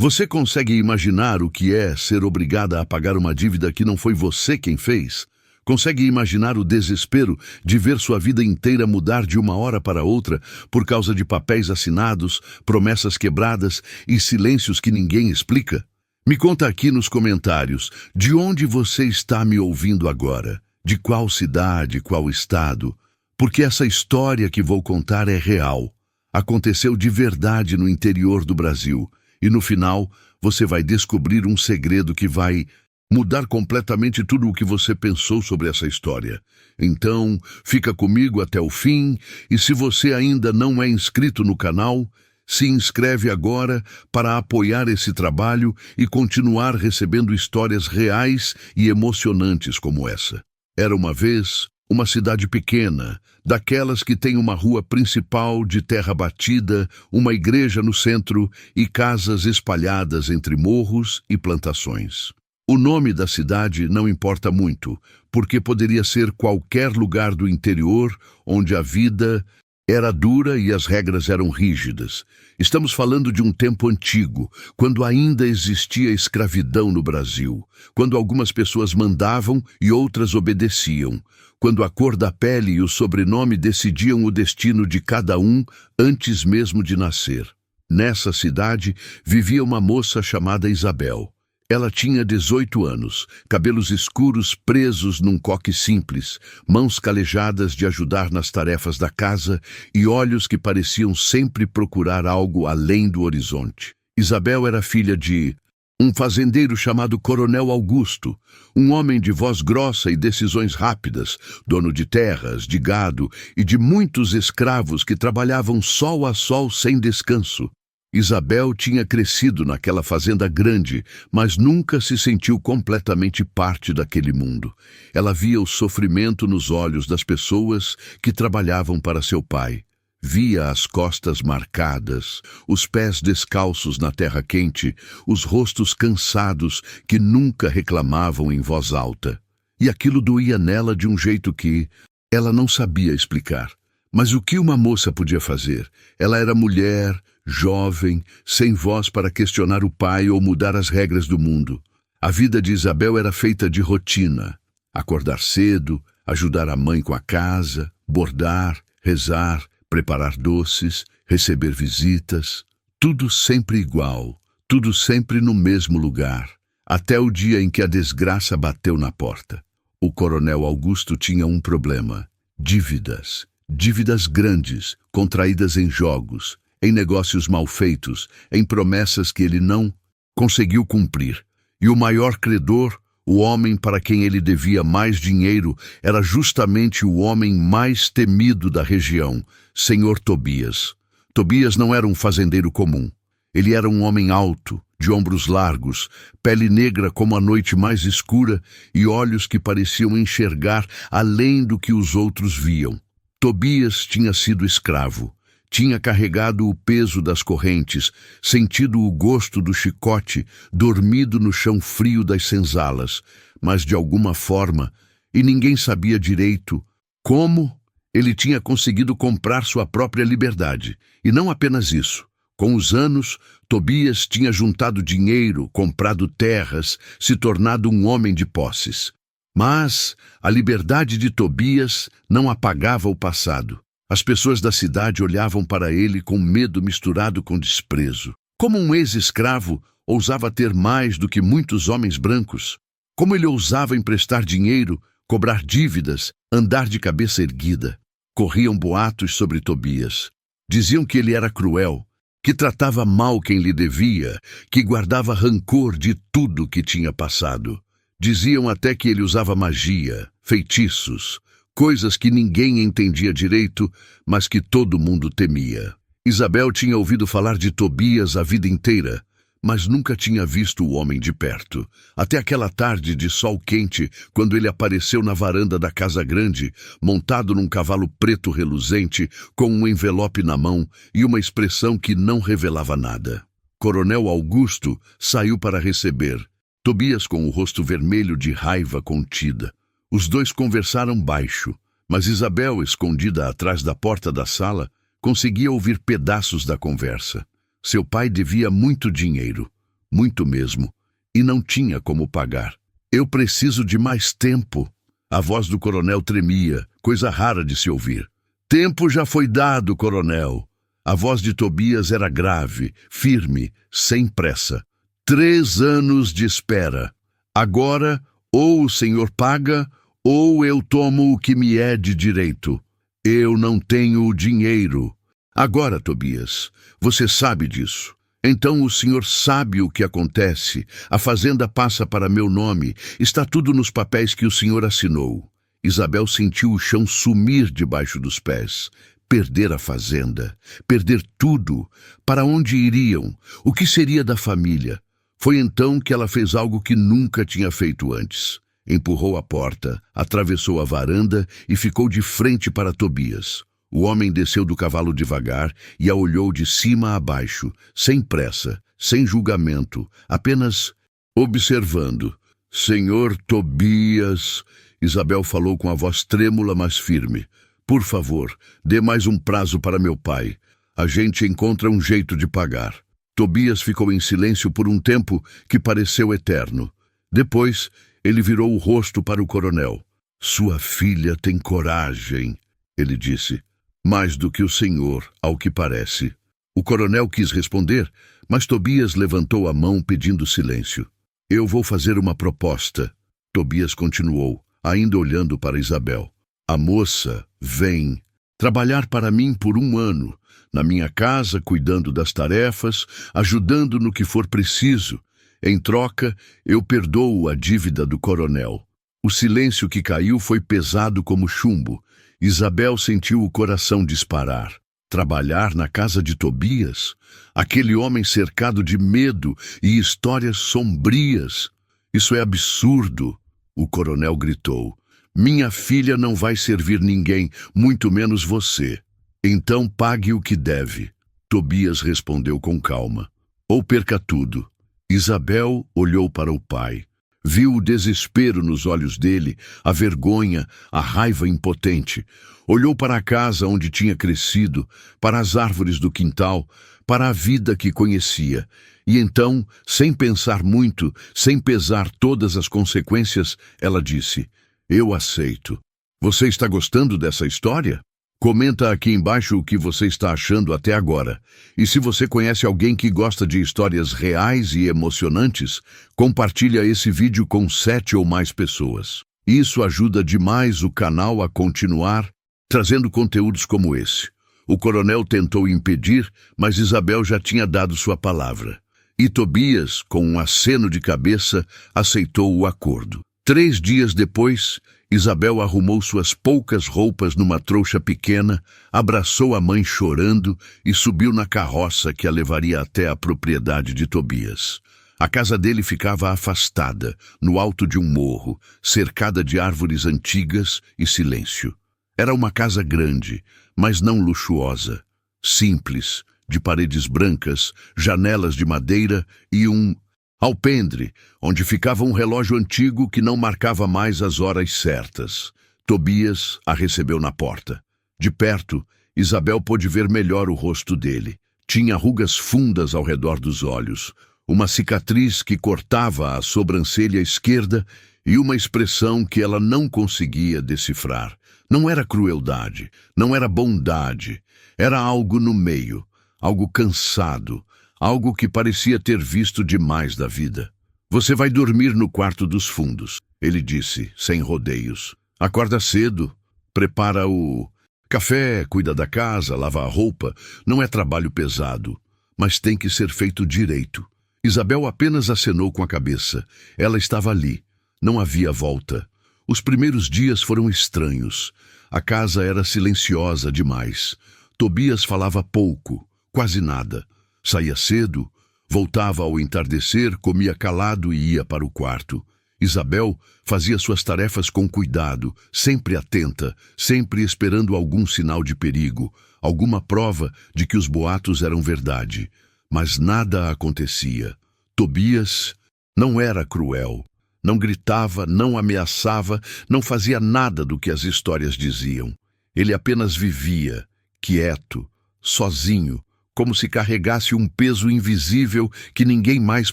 Você consegue imaginar o que é ser obrigada a pagar uma dívida que não foi você quem fez? Consegue imaginar o desespero de ver sua vida inteira mudar de uma hora para outra por causa de papéis assinados, promessas quebradas e silêncios que ninguém explica? Me conta aqui nos comentários, de onde você está me ouvindo agora? De qual cidade, qual estado? Porque essa história que vou contar é real. Aconteceu de verdade no interior do Brasil. E no final, você vai descobrir um segredo que vai mudar completamente tudo o que você pensou sobre essa história. Então, fica comigo até o fim, e se você ainda não é inscrito no canal, se inscreve agora para apoiar esse trabalho e continuar recebendo histórias reais e emocionantes como essa. Era uma vez uma cidade pequena, daquelas que tem uma rua principal de terra batida, uma igreja no centro e casas espalhadas entre morros e plantações. O nome da cidade não importa muito, porque poderia ser qualquer lugar do interior onde a vida era dura e as regras eram rígidas. Estamos falando de um tempo antigo, quando ainda existia escravidão no Brasil, quando algumas pessoas mandavam e outras obedeciam, quando a cor da pele e o sobrenome decidiam o destino de cada um antes mesmo de nascer. Nessa cidade vivia uma moça chamada Isabel. Ela tinha 18 anos, cabelos escuros presos num coque simples, mãos calejadas de ajudar nas tarefas da casa e olhos que pareciam sempre procurar algo além do horizonte. Isabel era filha de um fazendeiro chamado Coronel Augusto, um homem de voz grossa e decisões rápidas, dono de terras, de gado e de muitos escravos que trabalhavam sol a sol sem descanso. Isabel tinha crescido naquela fazenda grande, mas nunca se sentiu completamente parte daquele mundo. Ela via o sofrimento nos olhos das pessoas que trabalhavam para seu pai. Via as costas marcadas, os pés descalços na terra quente, os rostos cansados que nunca reclamavam em voz alta. E aquilo doía nela de um jeito que ela não sabia explicar. Mas o que uma moça podia fazer? Ela era mulher, jovem, sem voz para questionar o pai ou mudar as regras do mundo. A vida de Isabel era feita de rotina. Acordar cedo, ajudar a mãe com a casa, bordar, rezar, preparar doces, receber visitas. Tudo sempre igual, tudo sempre no mesmo lugar. Até o dia em que a desgraça bateu na porta. O Coronel Augusto tinha um problema: dívidas. Dívidas grandes, contraídas em jogos, em negócios mal feitos, em promessas que ele não conseguiu cumprir. E o maior credor, o homem para quem ele devia mais dinheiro, era justamente o homem mais temido da região, Senhor Tobias. Tobias não era um fazendeiro comum. Ele era um homem alto, de ombros largos, pele negra como a noite mais escura e olhos que pareciam enxergar além do que os outros viam. Tobias tinha sido escravo, tinha carregado o peso das correntes, sentido o gosto do chicote, dormido no chão frio das senzalas, mas de alguma forma, e ninguém sabia direito como, ele tinha conseguido comprar sua própria liberdade. E não apenas isso. Com os anos, Tobias tinha juntado dinheiro, comprado terras, se tornado um homem de posses. Mas a liberdade de Tobias não apagava o passado. As pessoas da cidade olhavam para ele com medo misturado com desprezo. Como um ex-escravo ousava ter mais do que muitos homens brancos? Como ele ousava emprestar dinheiro, cobrar dívidas, andar de cabeça erguida? Corriam boatos sobre Tobias. Diziam que ele era cruel, que tratava mal quem lhe devia, que guardava rancor de tudo que tinha passado. Diziam até que ele usava magia, feitiços, coisas que ninguém entendia direito, mas que todo mundo temia. Isabel tinha ouvido falar de Tobias a vida inteira, mas nunca tinha visto o homem de perto. Até aquela tarde de sol quente, quando ele apareceu na varanda da casa grande, montado num cavalo preto reluzente, com um envelope na mão e uma expressão que não revelava nada. Coronel Augusto saiu para receber. Tobias com o rosto vermelho de raiva contida. Os dois conversaram baixo, mas Isabel, escondida atrás da porta da sala, conseguia ouvir pedaços da conversa. Seu pai devia muito dinheiro. muito mesmo, e não tinha como pagar. Eu preciso de mais tempo. A voz do coronel tremia, coisa rara de se ouvir. Tempo já foi dado, coronel. A voz de Tobias era grave, firme, sem pressa. 3 anos de espera. Agora, ou o senhor paga, ou eu tomo o que me é de direito. Eu não tenho o dinheiro. Agora, Tobias, você sabe disso. Então o senhor sabe o que acontece. A fazenda passa para meu nome. Está tudo nos papéis que o senhor assinou. Isabel sentiu o chão sumir debaixo dos pés. Perder a fazenda. Perder tudo. Para onde iriam? O que seria da família? Foi então que ela fez algo que nunca tinha feito antes. Empurrou a porta, atravessou a varanda e ficou de frente para Tobias. O homem desceu do cavalo devagar e a olhou de cima a baixo, sem pressa, sem julgamento, apenas observando. Senhor Tobias, Isabel falou com a voz trêmula, mas firme. Por favor, dê mais um prazo para meu pai. A gente encontra um jeito de pagar. Tobias ficou em silêncio por um tempo que pareceu eterno. Depois, ele virou o rosto para o coronel. Sua filha tem coragem, ele disse. Mais do que o senhor, ao que parece. O coronel quis responder, mas Tobias levantou a mão pedindo silêncio. Eu vou fazer uma proposta. Tobias continuou, ainda olhando para Isabel. A moça vem trabalhar para mim por 1 ano, na minha casa, cuidando das tarefas, ajudando no que for preciso. Em troca, eu perdoo a dívida do coronel. O silêncio que caiu foi pesado como chumbo. Isabel sentiu o coração disparar. Trabalhar na casa de Tobias? Aquele homem cercado de medo e histórias sombrias. Isso é absurdo, o coronel gritou. Minha filha não vai servir ninguém, muito menos você. Então pague o que deve. Tobias respondeu com calma. Ou perca tudo. Isabel olhou para o pai. Viu o desespero nos olhos dele, a vergonha, a raiva impotente. Olhou para a casa onde tinha crescido, para as árvores do quintal, para a vida que conhecia. E então, sem pensar muito, sem pesar todas as consequências, ela disse: Eu aceito. Você está gostando dessa história? Comenta aqui embaixo o que você está achando até agora. E se você conhece alguém que gosta de histórias reais e emocionantes, compartilha esse vídeo com 7 ou mais pessoas. Isso ajuda demais o canal a continuar trazendo conteúdos como esse. O coronel tentou impedir, mas Isabel já tinha dado sua palavra. E Tobias, com um aceno de cabeça, aceitou o acordo. 3 dias depois, Isabel arrumou suas poucas roupas numa trouxa pequena, abraçou a mãe chorando e subiu na carroça que a levaria até a propriedade de Tobias. A casa dele ficava afastada, no alto de um morro, cercada de árvores antigas e silêncio. Era uma casa grande, mas não luxuosa. Simples, de paredes brancas, janelas de madeira e um alpendre, onde ficava um relógio antigo que não marcava mais as horas certas. Tobias a recebeu na porta. De perto, Isabel pôde ver melhor o rosto dele. Tinha rugas fundas ao redor dos olhos, uma cicatriz que cortava a sobrancelha esquerda e uma expressão que ela não conseguia decifrar. Não era crueldade, não era bondade, era algo no meio, algo cansado, algo que parecia ter visto demais da vida. Você vai dormir no quarto dos fundos, ele disse, sem rodeios. Acorda cedo, prepara o café, cuida da casa, lava a roupa. Não é trabalho pesado, mas tem que ser feito direito. Isabel apenas acenou com a cabeça. Ela estava ali. Não havia volta. Os primeiros dias foram estranhos. A casa era silenciosa demais. Tobias falava pouco, quase nada. Saía cedo, voltava ao entardecer, comia calado e ia para o quarto. Isabel fazia suas tarefas com cuidado, sempre atenta, sempre esperando algum sinal de perigo, alguma prova de que os boatos eram verdade. Mas nada acontecia. Tobias não era cruel. Não gritava, não ameaçava, não fazia nada do que as histórias diziam. Ele apenas vivia, quieto, sozinho, como se carregasse um peso invisível que ninguém mais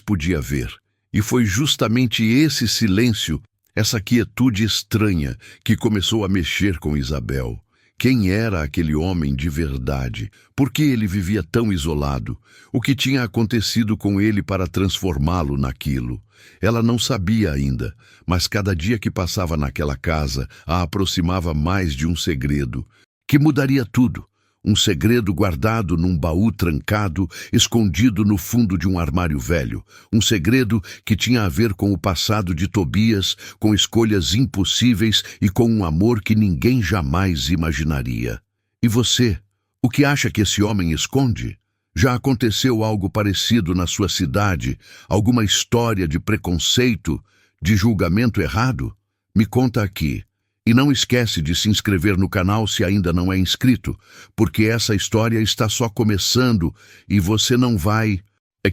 podia ver. E foi justamente esse silêncio, essa quietude estranha, que começou a mexer com Isabel. Quem era aquele homem de verdade? Por que ele vivia tão isolado? O que tinha acontecido com ele para transformá-lo naquilo? Ela não sabia ainda, mas cada dia que passava naquela casa a aproximava mais de um segredo, que mudaria tudo. Um segredo guardado num baú trancado, escondido no fundo de um armário velho. Um segredo que tinha a ver com o passado de Tobias, com escolhas impossíveis e com um amor que ninguém jamais imaginaria. E você? O que acha que esse homem esconde? Já aconteceu algo parecido na sua cidade? Alguma história de preconceito, de julgamento errado? Me conta aqui. E não esquece de se inscrever no canal se ainda não é inscrito, porque essa história está só começando e você não vai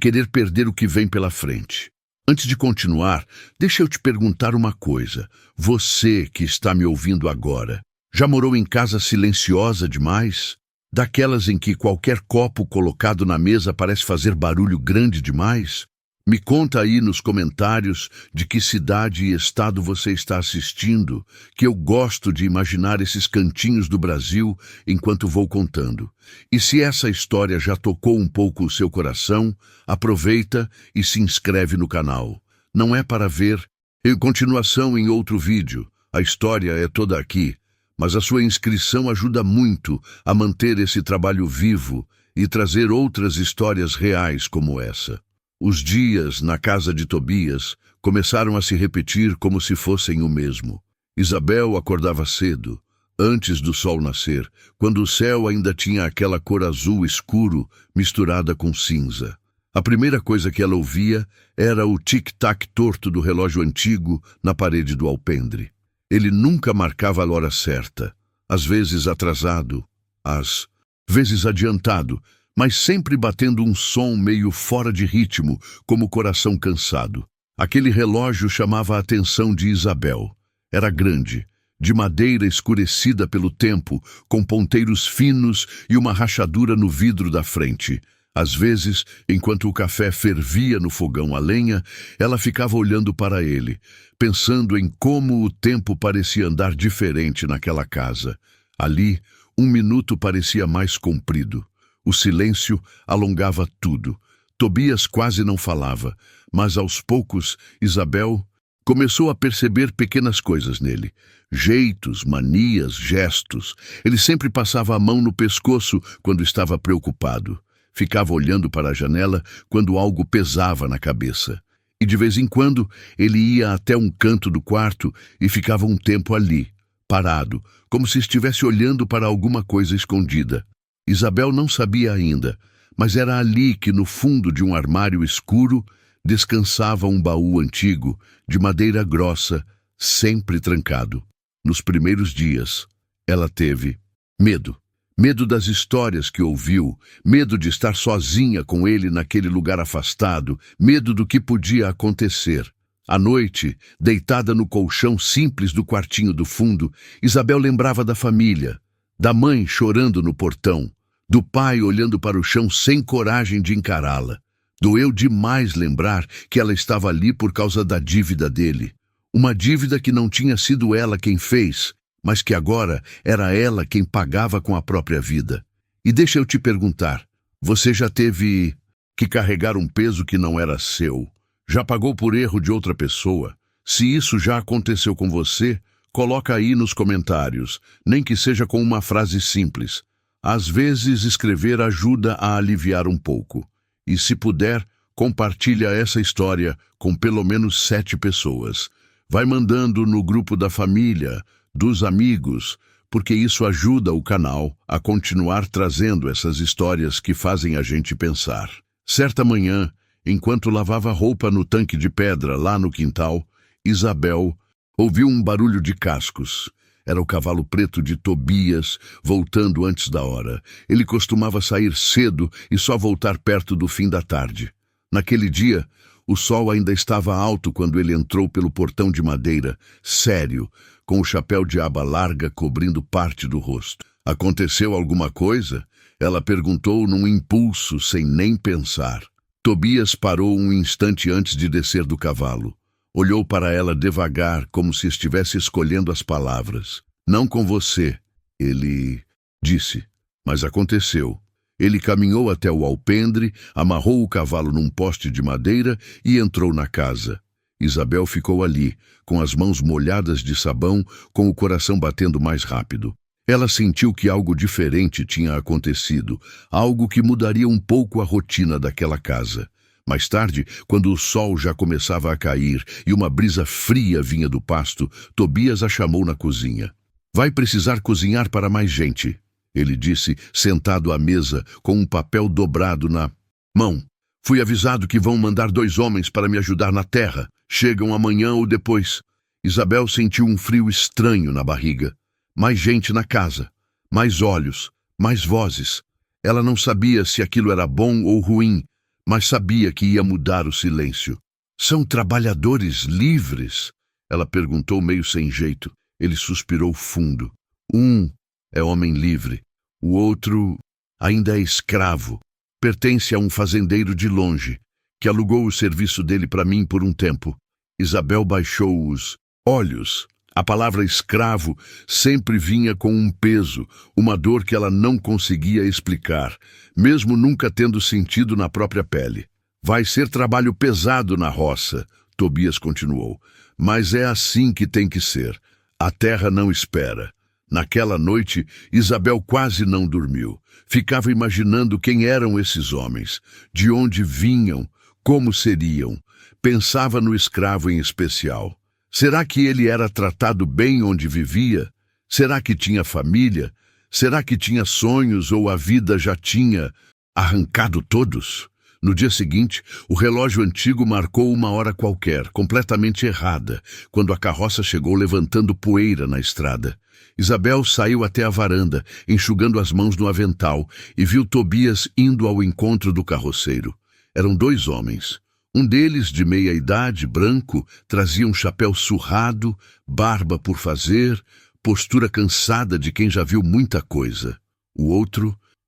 querer perder o que vem pela frente. Antes de continuar, deixa eu te perguntar uma coisa. Você que está me ouvindo agora, já morou em casa silenciosa demais? Daquelas em que qualquer copo colocado na mesa parece fazer barulho grande demais? Me conta aí nos comentários de que cidade e estado você está assistindo, que eu gosto de imaginar esses cantinhos do Brasil enquanto vou contando. E se essa história já tocou um pouco o seu coração, aproveita e se inscreve no canal. Não é para ver em continuação em outro vídeo, a história é toda aqui, mas a sua inscrição ajuda muito a manter esse trabalho vivo e trazer outras histórias reais como essa. Os dias na casa de Tobias começaram a se repetir como se fossem o mesmo. Isabel acordava cedo, antes do sol nascer, quando o céu ainda tinha aquela cor azul escuro misturada com cinza. A primeira coisa que ela ouvia era o tic-tac torto do relógio antigo na parede do alpendre. Ele nunca marcava a hora certa, às vezes atrasado, às vezes adiantado, mas sempre batendo um som meio fora de ritmo, como o coração cansado. Aquele relógio chamava a atenção de Isabel. Era grande, de madeira escurecida pelo tempo, com ponteiros finos e uma rachadura no vidro da frente. Às vezes, enquanto o café fervia no fogão a lenha, ela ficava olhando para ele, pensando em como o tempo parecia andar diferente naquela casa. Ali, um minuto parecia mais comprido. O silêncio alongava tudo. Tobias quase não falava, mas aos poucos Isabel começou a perceber pequenas coisas nele. Jeitos, manias, gestos. Ele sempre passava a mão no pescoço quando estava preocupado. Ficava olhando para a janela quando algo pesava na cabeça. E de vez em quando ele ia até um canto do quarto e ficava um tempo ali, parado, como se estivesse olhando para alguma coisa escondida. Isabel não sabia ainda, mas era ali que, no fundo de um armário escuro, descansava um baú antigo, de madeira grossa, sempre trancado. Nos primeiros dias, ela teve medo. Medo das histórias que ouviu, medo de estar sozinha com ele naquele lugar afastado, medo do que podia acontecer. À noite, deitada no colchão simples do quartinho do fundo, Isabel lembrava da família, da mãe chorando no portão, do pai olhando para o chão sem coragem de encará-la. Doeu demais lembrar que ela estava ali por causa da dívida dele. Uma dívida que não tinha sido ela quem fez, mas que agora era ela quem pagava com a própria vida. E deixa eu te perguntar, você já teve que carregar um peso que não era seu? Já pagou por erro de outra pessoa? Se isso já aconteceu com você, coloca aí nos comentários, nem que seja com uma frase simples. Às vezes escrever ajuda a aliviar um pouco. E se puder, compartilha essa história com pelo menos 7 pessoas. Vai mandando no grupo da família, dos amigos, porque isso ajuda o canal a continuar trazendo essas histórias que fazem a gente pensar. Certa manhã, enquanto lavava roupa no tanque de pedra lá no quintal, Isabel ouviu um barulho de cascos. Era o cavalo preto de Tobias voltando antes da hora. Ele costumava sair cedo e só voltar perto do fim da tarde. Naquele dia, o sol ainda estava alto quando ele entrou pelo portão de madeira, sério, com o chapéu de aba larga cobrindo parte do rosto. Aconteceu alguma coisa? Ela perguntou num impulso, sem nem pensar. Tobias parou um instante antes de descer do cavalo. Olhou para ela devagar, como se estivesse escolhendo as palavras. Não com você, ele disse. Mas aconteceu. Ele caminhou até o alpendre, amarrou o cavalo num poste de madeira e entrou na casa. Isabel ficou ali, com as mãos molhadas de sabão, com o coração batendo mais rápido. Ela sentiu que algo diferente tinha acontecido, algo que mudaria um pouco a rotina daquela casa. Mais tarde, quando o sol já começava a cair e uma brisa fria vinha do pasto, Tobias a chamou na cozinha. Vai precisar cozinhar para mais gente, ele disse, sentado à mesa, com um papel dobrado na mão. Fui avisado que vão mandar 2 homens para me ajudar na terra. Chegam amanhã ou depois. Isabel sentiu um frio estranho na barriga. Mais gente na casa, mais olhos, mais vozes. Ela não sabia se aquilo era bom ou ruim, mas sabia que ia mudar o silêncio. São trabalhadores livres? Ela perguntou meio sem jeito. Ele suspirou fundo. Um é homem livre, o outro ainda é escravo. Pertence a um fazendeiro de longe, que alugou o serviço dele para mim por um tempo. Isabel baixou os olhos. A palavra escravo sempre vinha com um peso, uma dor que ela não conseguia explicar, mesmo nunca tendo sentido na própria pele. Vai ser trabalho pesado na roça, Tobias continuou, mas é assim que tem que ser. A terra não espera. Naquela noite, Isabel quase não dormiu. Ficava imaginando quem eram esses homens, de onde vinham, como seriam. Pensava no escravo em especial. Será que ele era tratado bem onde vivia? Será que tinha família? Será que tinha sonhos ou a vida já tinha arrancado todos? No dia seguinte, o relógio antigo marcou uma hora qualquer, completamente errada, quando a carroça chegou levantando poeira na estrada. Isabel saiu até a varanda, enxugando as mãos no avental, e viu Tobias indo ao encontro do carroceiro. Eram 2 homens. Um deles, de meia-idade, branco, trazia um chapéu surrado, barba por fazer, postura cansada de quem já viu muita coisa. O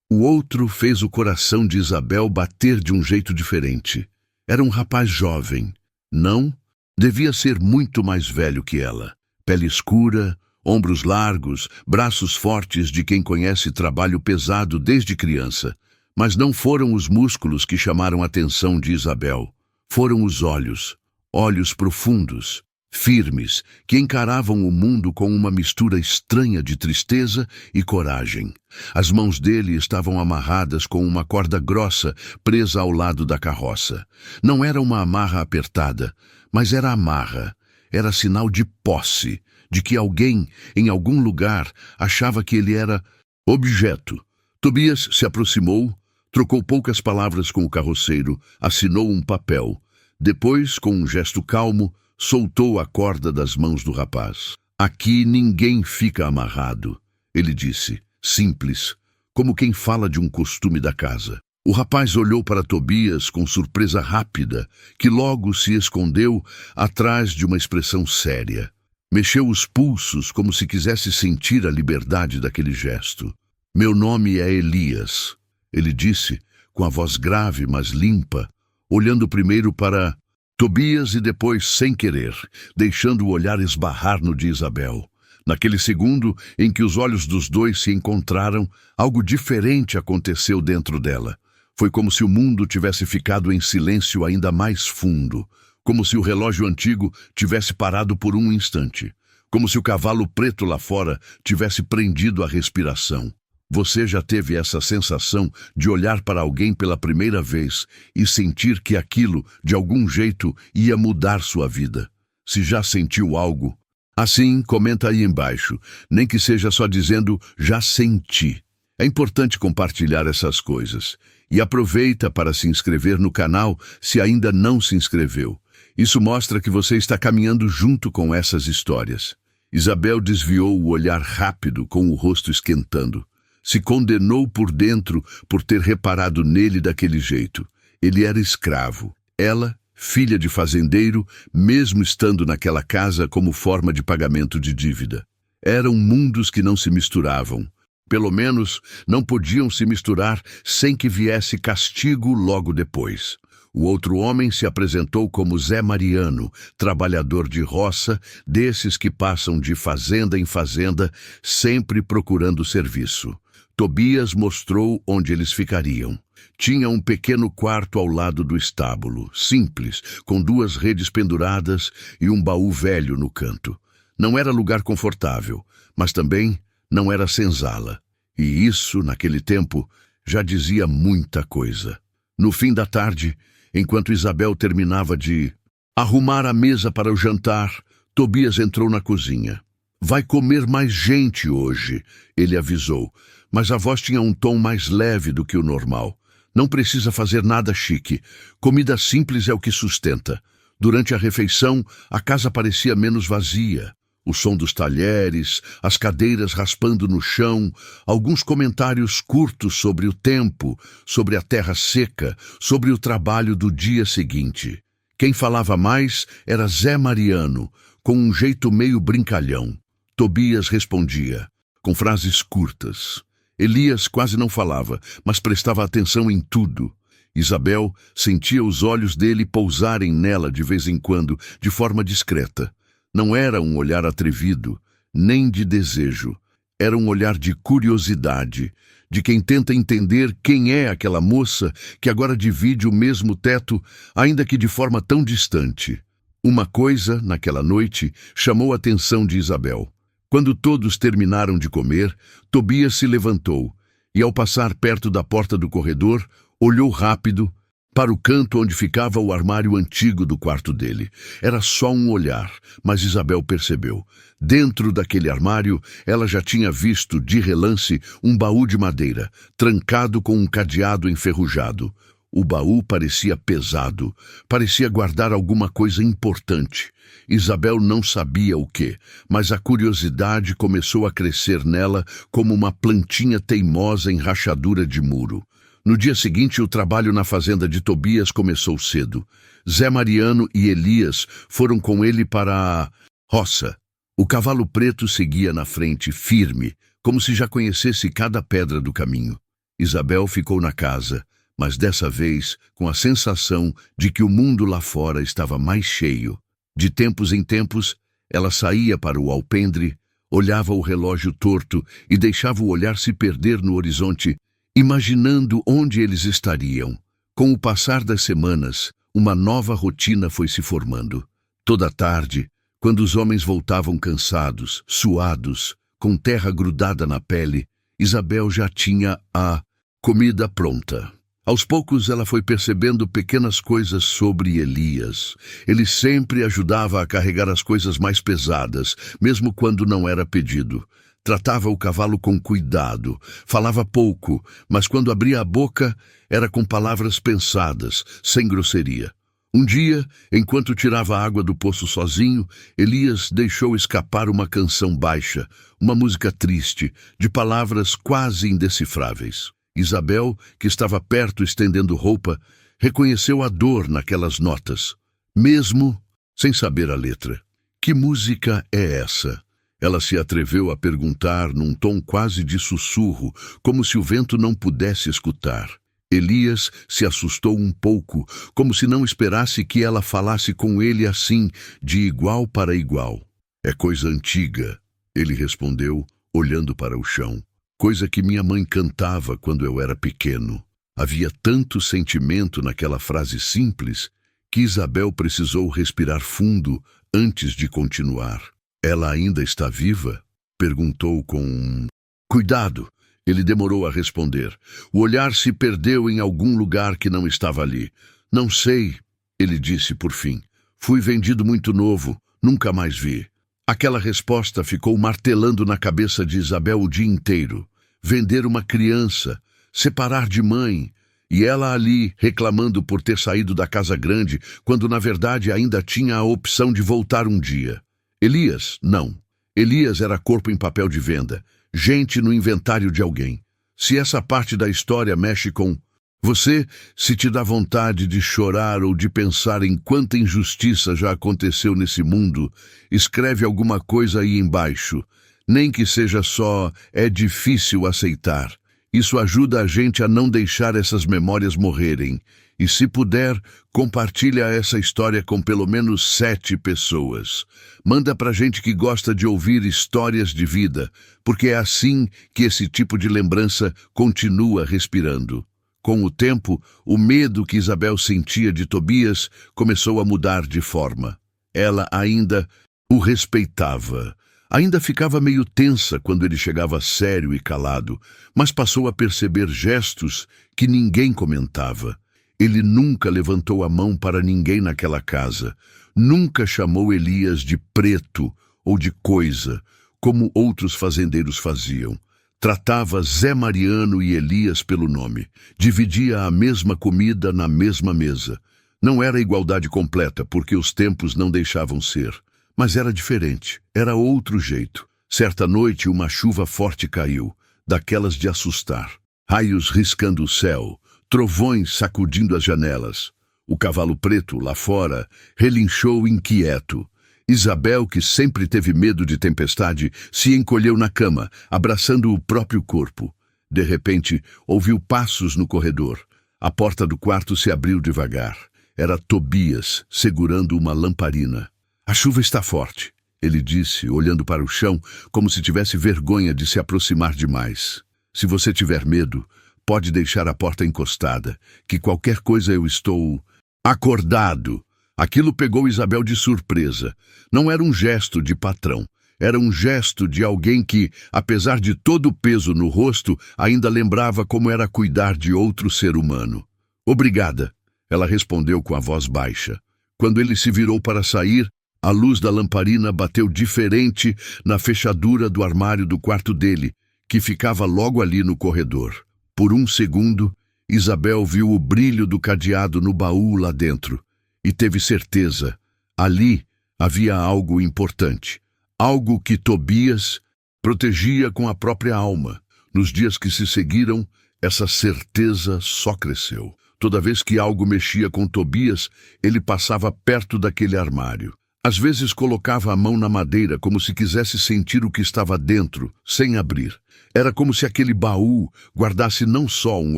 outro fez o coração de Isabel bater de um jeito diferente. Era um rapaz jovem. Não, devia ser muito mais velho que ela. Pele escura, ombros largos, braços fortes de quem conhece trabalho pesado desde criança. Mas não foram os músculos que chamaram a atenção de Isabel. Foram os olhos, olhos profundos, firmes, que encaravam o mundo com uma mistura estranha de tristeza e coragem. As mãos dele estavam amarradas com uma corda grossa presa ao lado da carroça. Não era uma amarra apertada, mas era amarra. Era sinal de posse, de que alguém, em algum lugar, achava que ele era objeto. Tobias se aproximou, trocou poucas palavras com o carroceiro, assinou um papel. Depois, com um gesto calmo, soltou a corda das mãos do rapaz. Aqui ninguém fica amarrado, ele disse, simples, como quem fala de um costume da casa. O rapaz olhou para Tobias com surpresa rápida, que logo se escondeu atrás de uma expressão séria. Mexeu os pulsos como se quisesse sentir a liberdade daquele gesto. Meu nome é Elias, ele disse, com a voz grave, mas limpa, olhando primeiro para Tobias e depois sem querer, deixando o olhar esbarrar no de Isabel. Naquele segundo em que os olhos dos dois se encontraram, algo diferente aconteceu dentro dela. Foi como se o mundo tivesse ficado em silêncio ainda mais fundo, como se o relógio antigo tivesse parado por um instante, como se o cavalo preto lá fora tivesse prendido a respiração. Você já teve essa sensação de olhar para alguém pela primeira vez e sentir que aquilo, de algum jeito, ia mudar sua vida? Se já sentiu algo assim, comenta aí embaixo, nem que seja só dizendo já senti. É importante compartilhar essas coisas. E aproveita para se inscrever no canal se ainda não se inscreveu. Isso mostra que você está caminhando junto com essas histórias. Isabel desviou o olhar rápido, com o rosto esquentando. Se condenou por dentro por ter reparado nele daquele jeito. Ele era escravo. Ela, filha de fazendeiro, mesmo estando naquela casa como forma de pagamento de dívida. Eram mundos que não se misturavam. Pelo menos não podiam se misturar sem que viesse castigo logo depois. O outro homem se apresentou como Zé Mariano, trabalhador de roça, desses que passam de fazenda em fazenda, sempre procurando serviço. Tobias mostrou onde eles ficariam. Tinha um pequeno quarto ao lado do estábulo, simples, com 2 redes penduradas e um baú velho no canto. Não era lugar confortável, mas também não era senzala. E isso, naquele tempo, já dizia muita coisa. No fim da tarde, enquanto Isabel terminava de arrumar a mesa para o jantar, Tobias entrou na cozinha. "Vai comer mais gente hoje", ele avisou, mas a voz tinha um tom mais leve do que o normal. "Não precisa fazer nada chique. Comida simples é o que sustenta." Durante a refeição, a casa parecia menos vazia. O som dos talheres, as cadeiras raspando no chão, alguns comentários curtos sobre o tempo, sobre a terra seca, sobre o trabalho do dia seguinte. Quem falava mais era Zé Mariano, com um jeito meio brincalhão. Tobias respondia, com frases curtas. Elias quase não falava, mas prestava atenção em tudo. Isabel sentia os olhos dele pousarem nela de vez em quando, de forma discreta. Não era um olhar atrevido, nem de desejo. Era um olhar de curiosidade, de quem tenta entender quem é aquela moça que agora divide o mesmo teto, ainda que de forma tão distante. Uma coisa, naquela noite, chamou a atenção de Isabel. Quando todos terminaram de comer, Tobias se levantou e, ao passar perto da porta do corredor, olhou rápido para o canto onde ficava o armário antigo do quarto dele. Era só um olhar, mas Isabel percebeu. Dentro daquele armário, ela já tinha visto, de relance, um baú de madeira, trancado com um cadeado enferrujado. O baú parecia pesado, parecia guardar alguma coisa importante. Isabel não sabia o quê, mas a curiosidade começou a crescer nela como uma plantinha teimosa em rachadura de muro. No dia seguinte, o trabalho na fazenda de Tobias começou cedo. Zé Mariano e Elias foram com ele para a roça. O cavalo preto seguia na frente, firme, como se já conhecesse cada pedra do caminho. Isabel ficou na casa, mas dessa vez com a sensação de que o mundo lá fora estava mais cheio. De tempos em tempos, ela saía para o alpendre, olhava o relógio torto e deixava o olhar se perder no horizonte, imaginando onde eles estariam. Com o passar das semanas, uma nova rotina foi se formando. Toda tarde, quando os homens voltavam cansados, suados, com terra grudada na pele, Isabel já tinha a comida pronta. Aos poucos ela foi percebendo pequenas coisas sobre Elias. Ele sempre ajudava a carregar as coisas mais pesadas, mesmo quando não era pedido. Tratava o cavalo com cuidado, falava pouco, mas quando abria a boca, era com palavras pensadas, sem grosseria. Um dia, enquanto tirava a água do poço sozinho, Elias deixou escapar uma canção baixa, uma música triste, de palavras quase indecifráveis. Isabel, que estava perto estendendo roupa, reconheceu a dor naquelas notas, mesmo sem saber a letra. Que música é essa? Ela se atreveu a perguntar num tom quase de sussurro, como se o vento não pudesse escutar. Elias se assustou um pouco, como se não esperasse que ela falasse com ele assim, de igual para igual. É coisa antiga, ele respondeu, olhando para o chão. Coisa que minha mãe cantava quando eu era pequeno. Havia tanto sentimento naquela frase simples que Isabel precisou respirar fundo antes de continuar. Ela ainda está viva? Perguntou com cuidado. Ele demorou a responder. O olhar se perdeu em algum lugar que não estava ali. Não sei, ele disse por fim. Fui vendido muito novo, nunca mais vi. Aquela resposta ficou martelando na cabeça de Isabel o dia inteiro. Vender uma criança, separar de mãe, e ela ali reclamando por ter saído da casa grande, quando na verdade ainda tinha a opção de voltar um dia. Elias, não. Elias era corpo em papel de venda, gente no inventário de alguém. Se essa parte da história mexe com você, se te dá vontade de chorar ou de pensar em quanta injustiça já aconteceu nesse mundo, escreve alguma coisa aí embaixo. Nem que seja só, é difícil aceitar. Isso ajuda a gente a não deixar essas memórias morrerem. E se puder, compartilha essa história com pelo menos 7 pessoas. Manda pra gente que gosta de ouvir histórias de vida, porque é assim que esse tipo de lembrança continua respirando. Com o tempo, o medo que Isabel sentia de Tobias começou a mudar de forma. Ela ainda o respeitava. Ainda ficava meio tensa quando ele chegava sério e calado, mas passou a perceber gestos que ninguém comentava. Ele nunca levantou a mão para ninguém naquela casa. Nunca chamou Elias de preto ou de coisa, como outros fazendeiros faziam. Tratava Zé Mariano e Elias pelo nome. Dividia a mesma comida na mesma mesa. Não era igualdade completa, porque os tempos não deixavam ser. Mas era diferente, era outro jeito. Certa noite, uma chuva forte caiu, daquelas de assustar. Raios riscando o céu, trovões sacudindo as janelas. O cavalo preto, lá fora, relinchou inquieto. Isabel, que sempre teve medo de tempestade, se encolheu na cama, abraçando o próprio corpo. De repente, ouviu passos no corredor. A porta do quarto se abriu devagar. Era Tobias, segurando uma lamparina. "A chuva está forte", ele disse, olhando para o chão, como se tivesse vergonha de se aproximar demais. "Se você tiver medo, pode deixar a porta encostada, que qualquer coisa eu estou acordado." Aquilo pegou Isabel de surpresa. Não era um gesto de patrão. Era um gesto de alguém que, apesar de todo o peso no rosto, ainda lembrava como era cuidar de outro ser humano. "Obrigada", ela respondeu com a voz baixa. Quando ele se virou para sair, a luz da lamparina bateu diferente na fechadura do armário do quarto dele, que ficava logo ali no corredor. Por um segundo, Isabel viu o brilho do cadeado no baú lá dentro e teve certeza. Ali havia algo importante, algo que Tobias protegia com a própria alma. Nos dias que se seguiram, essa certeza só cresceu. Toda vez que algo mexia com Tobias, ele passava perto daquele armário. Às vezes colocava a mão na madeira como se quisesse sentir o que estava dentro, sem abrir. Era como se aquele baú guardasse não só um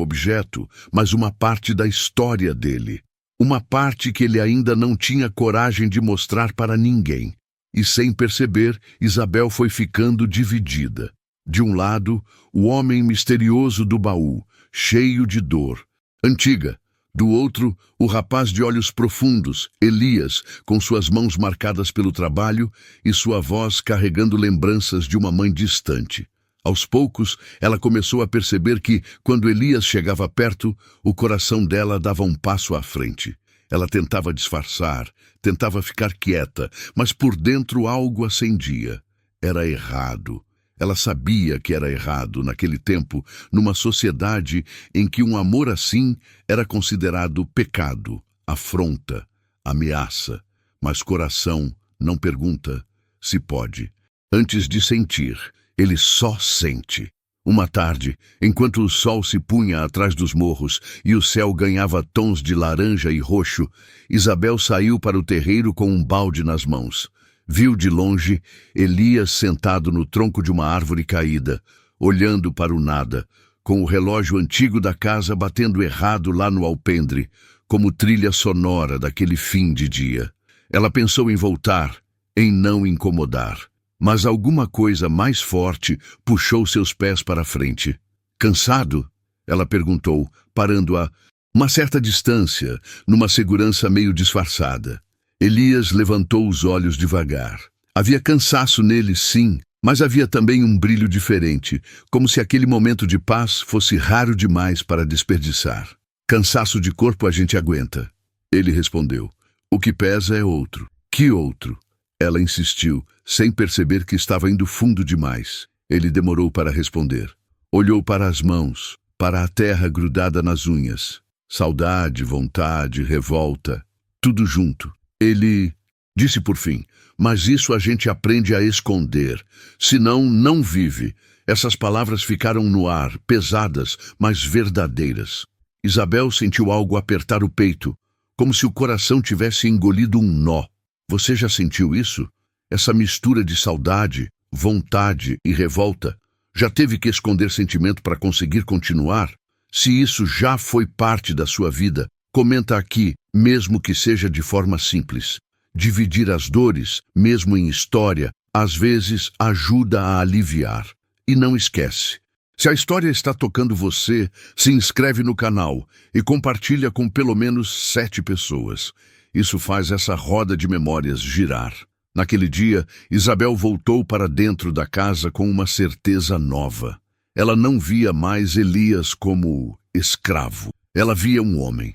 objeto, mas uma parte da história dele. Uma parte que ele ainda não tinha coragem de mostrar para ninguém. E sem perceber, Isabel foi ficando dividida. De um lado, o homem misterioso do baú, cheio de dor, antiga. Do outro, o rapaz de olhos profundos, Elias, com suas mãos marcadas pelo trabalho e sua voz carregando lembranças de uma mãe distante. Aos poucos, ela começou a perceber que, quando Elias chegava perto, o coração dela dava um passo à frente. Ela tentava disfarçar, tentava ficar quieta, mas por dentro algo acendia. Era errado. Ela sabia que era errado naquele tempo, numa sociedade em que um amor assim era considerado pecado, afronta, ameaça. Mas coração não pergunta se pode. Antes de sentir, ele só sente. Uma tarde, enquanto o sol se punha atrás dos morros e o céu ganhava tons de laranja e roxo, Isabel saiu para o terreiro com um balde nas mãos. Viu de longe Elias sentado no tronco de uma árvore caída, olhando para o nada, com o relógio antigo da casa batendo errado lá no alpendre, como trilha sonora daquele fim de dia. Ela pensou em voltar, em não incomodar, mas alguma coisa mais forte puxou seus pés para a frente. "Cansado?" ela perguntou, parando a uma certa distância, numa segurança meio disfarçada. Elias levantou os olhos devagar. Havia cansaço nele, sim, mas havia também um brilho diferente, como se aquele momento de paz fosse raro demais para desperdiçar. "Cansaço de corpo a gente aguenta", ele respondeu. "O que pesa é outro." "Que outro?" ela insistiu, sem perceber que estava indo fundo demais. Ele demorou para responder. Olhou para as mãos, para a terra grudada nas unhas. Saudade, vontade, revolta, tudo junto. Ele disse por fim: "Mas isso a gente aprende a esconder, senão não vive." Essas palavras ficaram no ar, pesadas, mas verdadeiras. Isabel sentiu algo apertar o peito, como se o coração tivesse engolido um nó. "Você já sentiu isso? Essa mistura de saudade, vontade e revolta? Já teve que esconder sentimento para conseguir continuar? Se isso já foi parte da sua vida, comenta aqui, mesmo que seja de forma simples. Dividir as dores, mesmo em história, às vezes ajuda a aliviar. E não esquece, se a história está tocando você, se inscreve no canal e compartilha com pelo menos 7 pessoas. Isso faz essa roda de memórias girar. Naquele dia, Isabel voltou para dentro da casa com uma certeza nova. Ela não via mais Elias como escravo. Ela via um homem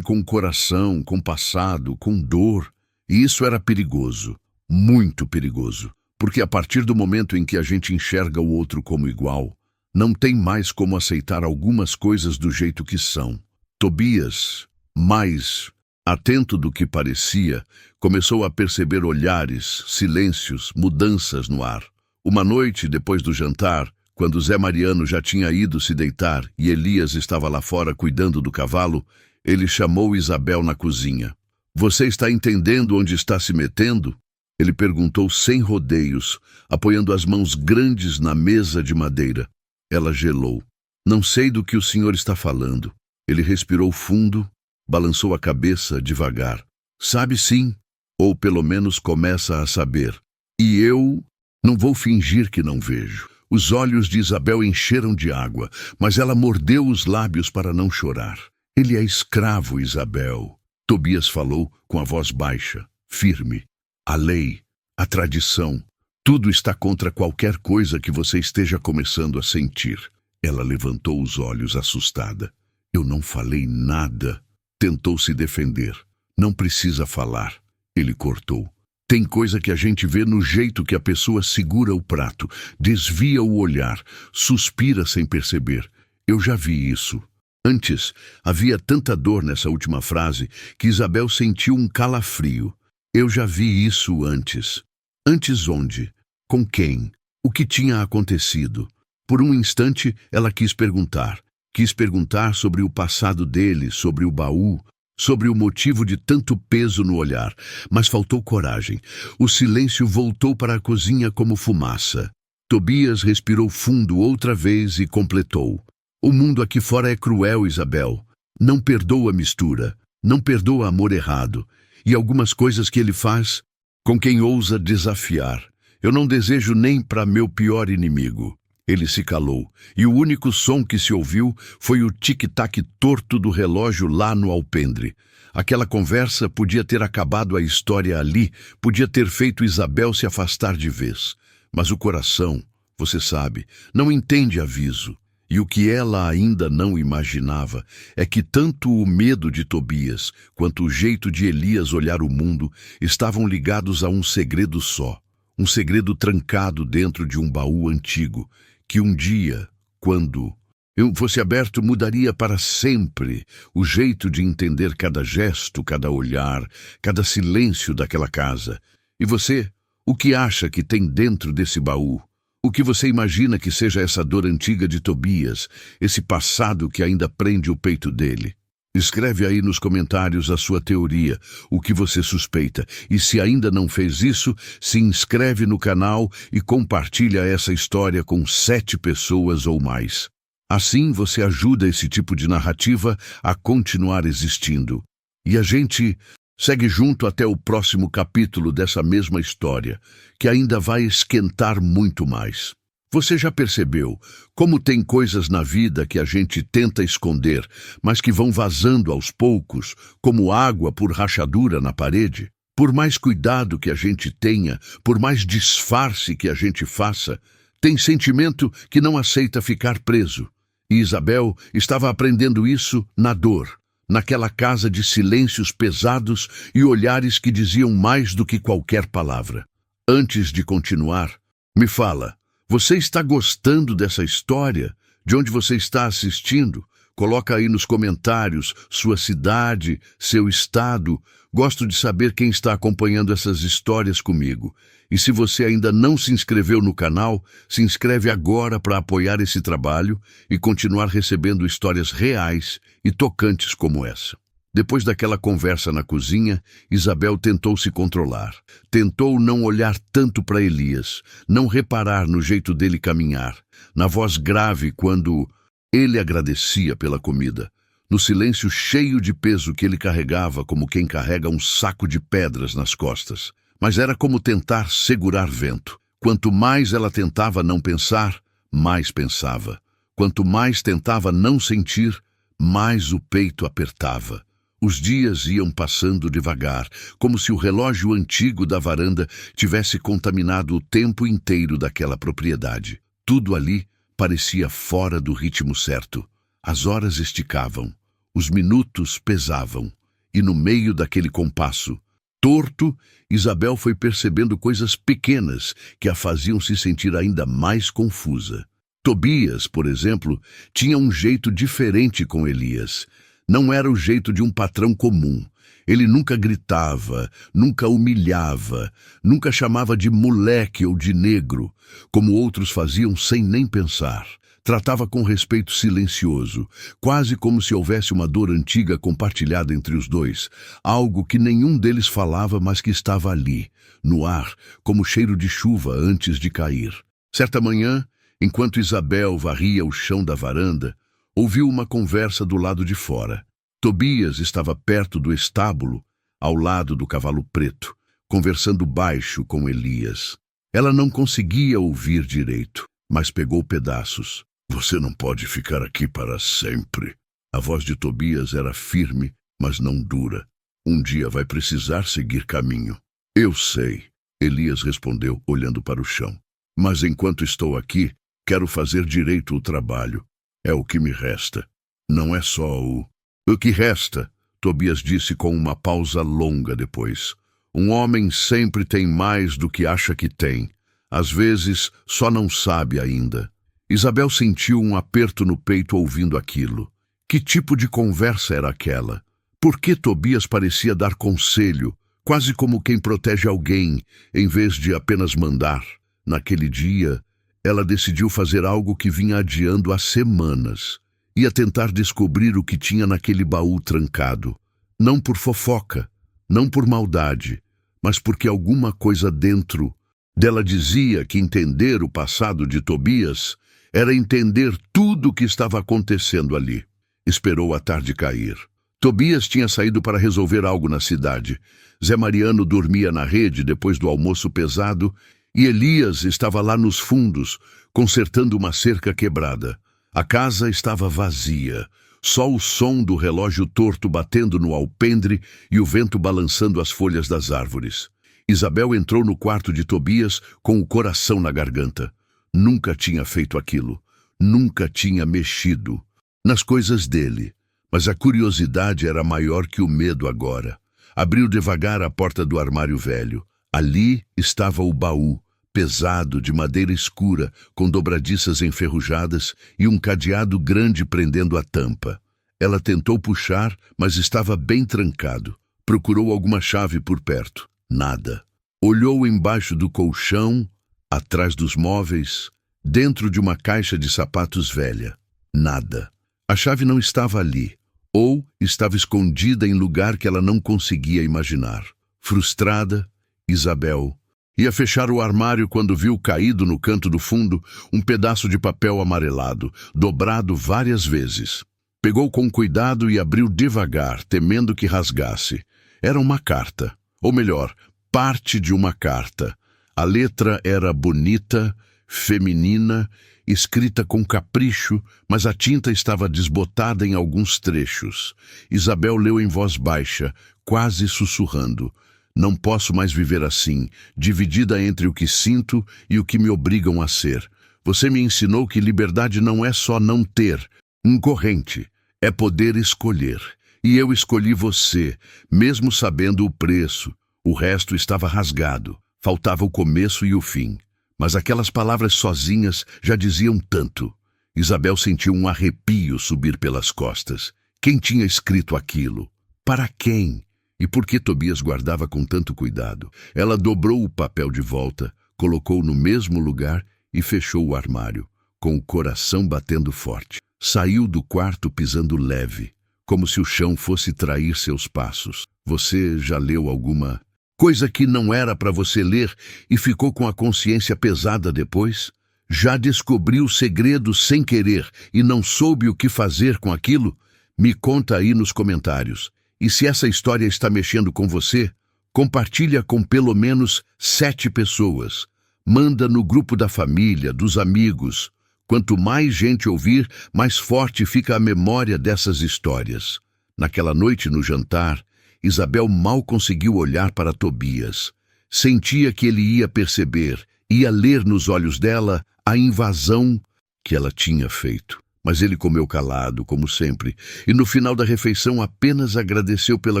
com coração, com passado, com dor. E isso era perigoso, muito perigoso, porque a partir do momento em que a gente enxerga o outro como igual, não tem mais como aceitar algumas coisas do jeito que são. Tobias, mais atento do que parecia, começou a perceber olhares, silêncios, mudanças no ar. Uma noite, depois do jantar, quando Zé Mariano já tinha ido se deitar e Elias estava lá fora cuidando do cavalo, ele chamou Isabel na cozinha. "Você está entendendo onde está se metendo?" Ele perguntou sem rodeios, apoiando as mãos grandes na mesa de madeira. Ela gelou. "Não sei do que o senhor está falando." Ele respirou fundo, balançou a cabeça devagar. "Sabe sim, ou pelo menos começa a saber. E eu não vou fingir que não vejo." Os olhos de Isabel encheram de água, mas ela mordeu os lábios para não chorar. "Ele é escravo, Isabel." Tobias falou com a voz baixa, firme. "A lei, a tradição, tudo está contra qualquer coisa que você esteja começando a sentir." Ela levantou os olhos assustada. "Eu não falei nada." Tentou se defender. "Não precisa falar." Ele cortou. "Tem coisa que a gente vê no jeito que a pessoa segura o prato, desvia o olhar, suspira sem perceber. Eu já vi isso." Antes, havia tanta dor nessa última frase que Isabel sentiu um calafrio. "Eu já vi isso antes." Antes onde? Com quem? O que tinha acontecido? Por um instante, ela quis perguntar. Quis perguntar sobre o passado dele, sobre o baú, sobre o motivo de tanto peso no olhar, mas faltou coragem. O silêncio voltou para a cozinha como fumaça. Tobias respirou fundo outra vez e completou. "O mundo aqui fora é cruel, Isabel. Não perdoa a mistura, não perdoa amor errado. E algumas coisas que ele faz com quem ousa desafiar. Eu não desejo nem para meu pior inimigo." Ele se calou, e o único som que se ouviu foi o tic-tac torto do relógio lá no alpendre. Aquela conversa podia ter acabado a história ali, podia ter feito Isabel se afastar de vez. Mas o coração, você sabe, não entende aviso. E o que ela ainda não imaginava é que tanto o medo de Tobias quanto o jeito de Elias olhar o mundo estavam ligados a um segredo só. Um segredo trancado dentro de um baú antigo, que um dia, quando eu fosse aberto, mudaria para sempre o jeito de entender cada gesto, cada olhar, cada silêncio daquela casa. E você, o que acha que tem dentro desse baú? O que você imagina que seja essa dor antiga de Tobias, esse passado que ainda prende o peito dele? Escreve aí nos comentários a sua teoria, o que você suspeita. E se ainda não fez isso, se inscreve no canal e compartilha essa história com 7 pessoas ou mais. Assim você ajuda esse tipo de narrativa a continuar existindo. E a gente segue junto até o próximo capítulo dessa mesma história, que ainda vai esquentar muito mais. Você já percebeu como tem coisas na vida que a gente tenta esconder, mas que vão vazando aos poucos, como água por rachadura na parede? Por mais cuidado que a gente tenha, por mais disfarce que a gente faça, tem sentimento que não aceita ficar preso. E Isabel estava aprendendo isso na dor, naquela casa de silêncios pesados e olhares que diziam mais do que qualquer palavra. Antes de continuar, me fala, você está gostando dessa história? De onde você está assistindo? Coloca aí nos comentários sua cidade, seu estado. Gosto de saber quem está acompanhando essas histórias comigo. E se você ainda não se inscreveu no canal, se inscreve agora para apoiar esse trabalho e continuar recebendo histórias reais e tocantes como essa. Depois daquela conversa na cozinha, Isabel tentou se controlar. Tentou não olhar tanto para Elias, não reparar no jeito dele caminhar, na voz grave quando ele agradecia pela comida, no silêncio cheio de peso que ele carregava como quem carrega um saco de pedras nas costas. Mas era como tentar segurar vento. Quanto mais ela tentava não pensar, mais pensava. Quanto mais tentava não sentir, mais o peito apertava. Os dias iam passando devagar, como se o relógio antigo da varanda tivesse contaminado o tempo inteiro daquela propriedade. Tudo ali parecia fora do ritmo certo. As horas esticavam, os minutos pesavam, e no meio daquele compasso torto, Isabel foi percebendo coisas pequenas que a faziam se sentir ainda mais confusa. Tobias, por exemplo, tinha um jeito diferente com Elias. Não era o jeito de um patrão comum. Ele nunca gritava, nunca humilhava, nunca chamava de moleque ou de negro, como outros faziam sem nem pensar. Tratava com respeito silencioso, quase como se houvesse uma dor antiga compartilhada entre os dois, algo que nenhum deles falava, mas que estava ali, no ar, como cheiro de chuva antes de cair. Certa manhã, enquanto Isabel varria o chão da varanda, ouviu uma conversa do lado de fora. Tobias estava perto do estábulo, ao lado do cavalo preto, conversando baixo com Elias. Ela não conseguia ouvir direito, mas pegou pedaços. Você não pode ficar aqui para sempre. A voz de Tobias era firme, mas não dura. Um dia vai precisar seguir caminho. Eu sei, Elias respondeu, olhando para o chão. Mas enquanto estou aqui, quero fazer direito o trabalho. É o que me resta. Não é só o que resta, Tobias disse com uma pausa longa depois. Um homem sempre tem mais do que acha que tem. Às vezes, só não sabe ainda. Isabel sentiu um aperto no peito ouvindo aquilo. Que tipo de conversa era aquela? Por que Tobias parecia dar conselho, quase como quem protege alguém, em vez de apenas mandar? Naquele dia, ela decidiu fazer algo que vinha adiando há semanas. Ia tentar descobrir o que tinha naquele baú trancado. Não por fofoca, não por maldade, mas porque alguma coisa dentro dela dizia que entender o passado de Tobias era entender tudo o que estava acontecendo ali. Esperou a tarde cair. Tobias tinha saído para resolver algo na cidade. Zé Mariano dormia na rede depois do almoço pesado e Elias estava lá nos fundos, consertando uma cerca quebrada. A casa estava vazia, só o som do relógio torto batendo no alpendre e o vento balançando as folhas das árvores. Isabel entrou no quarto de Tobias com o coração na garganta. Nunca tinha feito aquilo, nunca tinha mexido nas coisas dele, mas a curiosidade era maior que o medo agora. Abriu devagar a porta do armário velho. Ali estava o baú, pesado, de madeira escura, com dobradiças enferrujadas e um cadeado grande prendendo a tampa. Ela tentou puxar, mas estava bem trancado. Procurou alguma chave por perto. Nada. Olhou embaixo do colchão, atrás dos móveis, dentro de uma caixa de sapatos velha. Nada. A chave não estava ali, ou estava escondida em lugar que ela não conseguia imaginar. Frustrada, Isabel ia fechar o armário quando viu caído no canto do fundo um pedaço de papel amarelado, dobrado várias vezes. Pegou com cuidado e abriu devagar, temendo que rasgasse. Era uma carta, ou melhor, parte de uma carta. A letra era bonita, feminina, escrita com capricho, mas a tinta estava desbotada em alguns trechos. Isabel leu em voz baixa, quase sussurrando. Não posso mais viver assim, dividida entre o que sinto e o que me obrigam a ser. Você me ensinou que liberdade não é só não ter, incorrente, é poder escolher. E eu escolhi você, mesmo sabendo o preço. O resto estava rasgado, faltava o começo e o fim. Mas aquelas palavras sozinhas já diziam tanto. Isabel sentiu um arrepio subir pelas costas. Quem tinha escrito aquilo? Para quem? E por que Tobias guardava com tanto cuidado? Ela dobrou o papel de volta, colocou no mesmo lugar e fechou o armário, com o coração batendo forte. Saiu do quarto pisando leve, como se o chão fosse trair seus passos. Você já leu alguma coisa que não era para você ler e ficou com a consciência pesada depois? Já descobriu segredos sem querer e não soube o que fazer com aquilo? Me conta aí nos comentários. E se essa história está mexendo com você, compartilha com pelo menos 7 pessoas. Manda no grupo da família, dos amigos. Quanto mais gente ouvir, mais forte fica a memória dessas histórias. Naquela noite no jantar, Isabel mal conseguiu olhar para Tobias. Sentia que ele ia perceber, ia ler nos olhos dela a invasão que ela tinha feito. Mas ele comeu calado, como sempre, e no final da refeição apenas agradeceu pela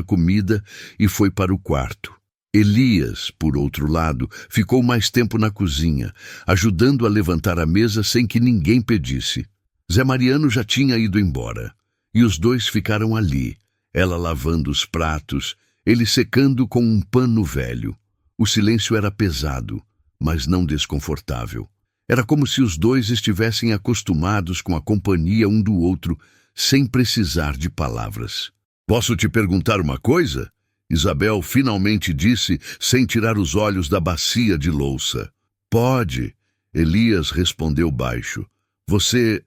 comida e foi para o quarto. Elias, por outro lado, ficou mais tempo na cozinha, ajudando a levantar a mesa sem que ninguém pedisse. Zé Mariano já tinha ido embora, e os dois ficaram ali, ela lavando os pratos, ele secando com um pano velho. O silêncio era pesado, mas não desconfortável. Era como se os dois estivessem acostumados com a companhia um do outro, sem precisar de palavras. "Posso te perguntar uma coisa?" Isabel finalmente disse, sem tirar os olhos da bacia de louça. "Pode," Elias respondeu baixo. Você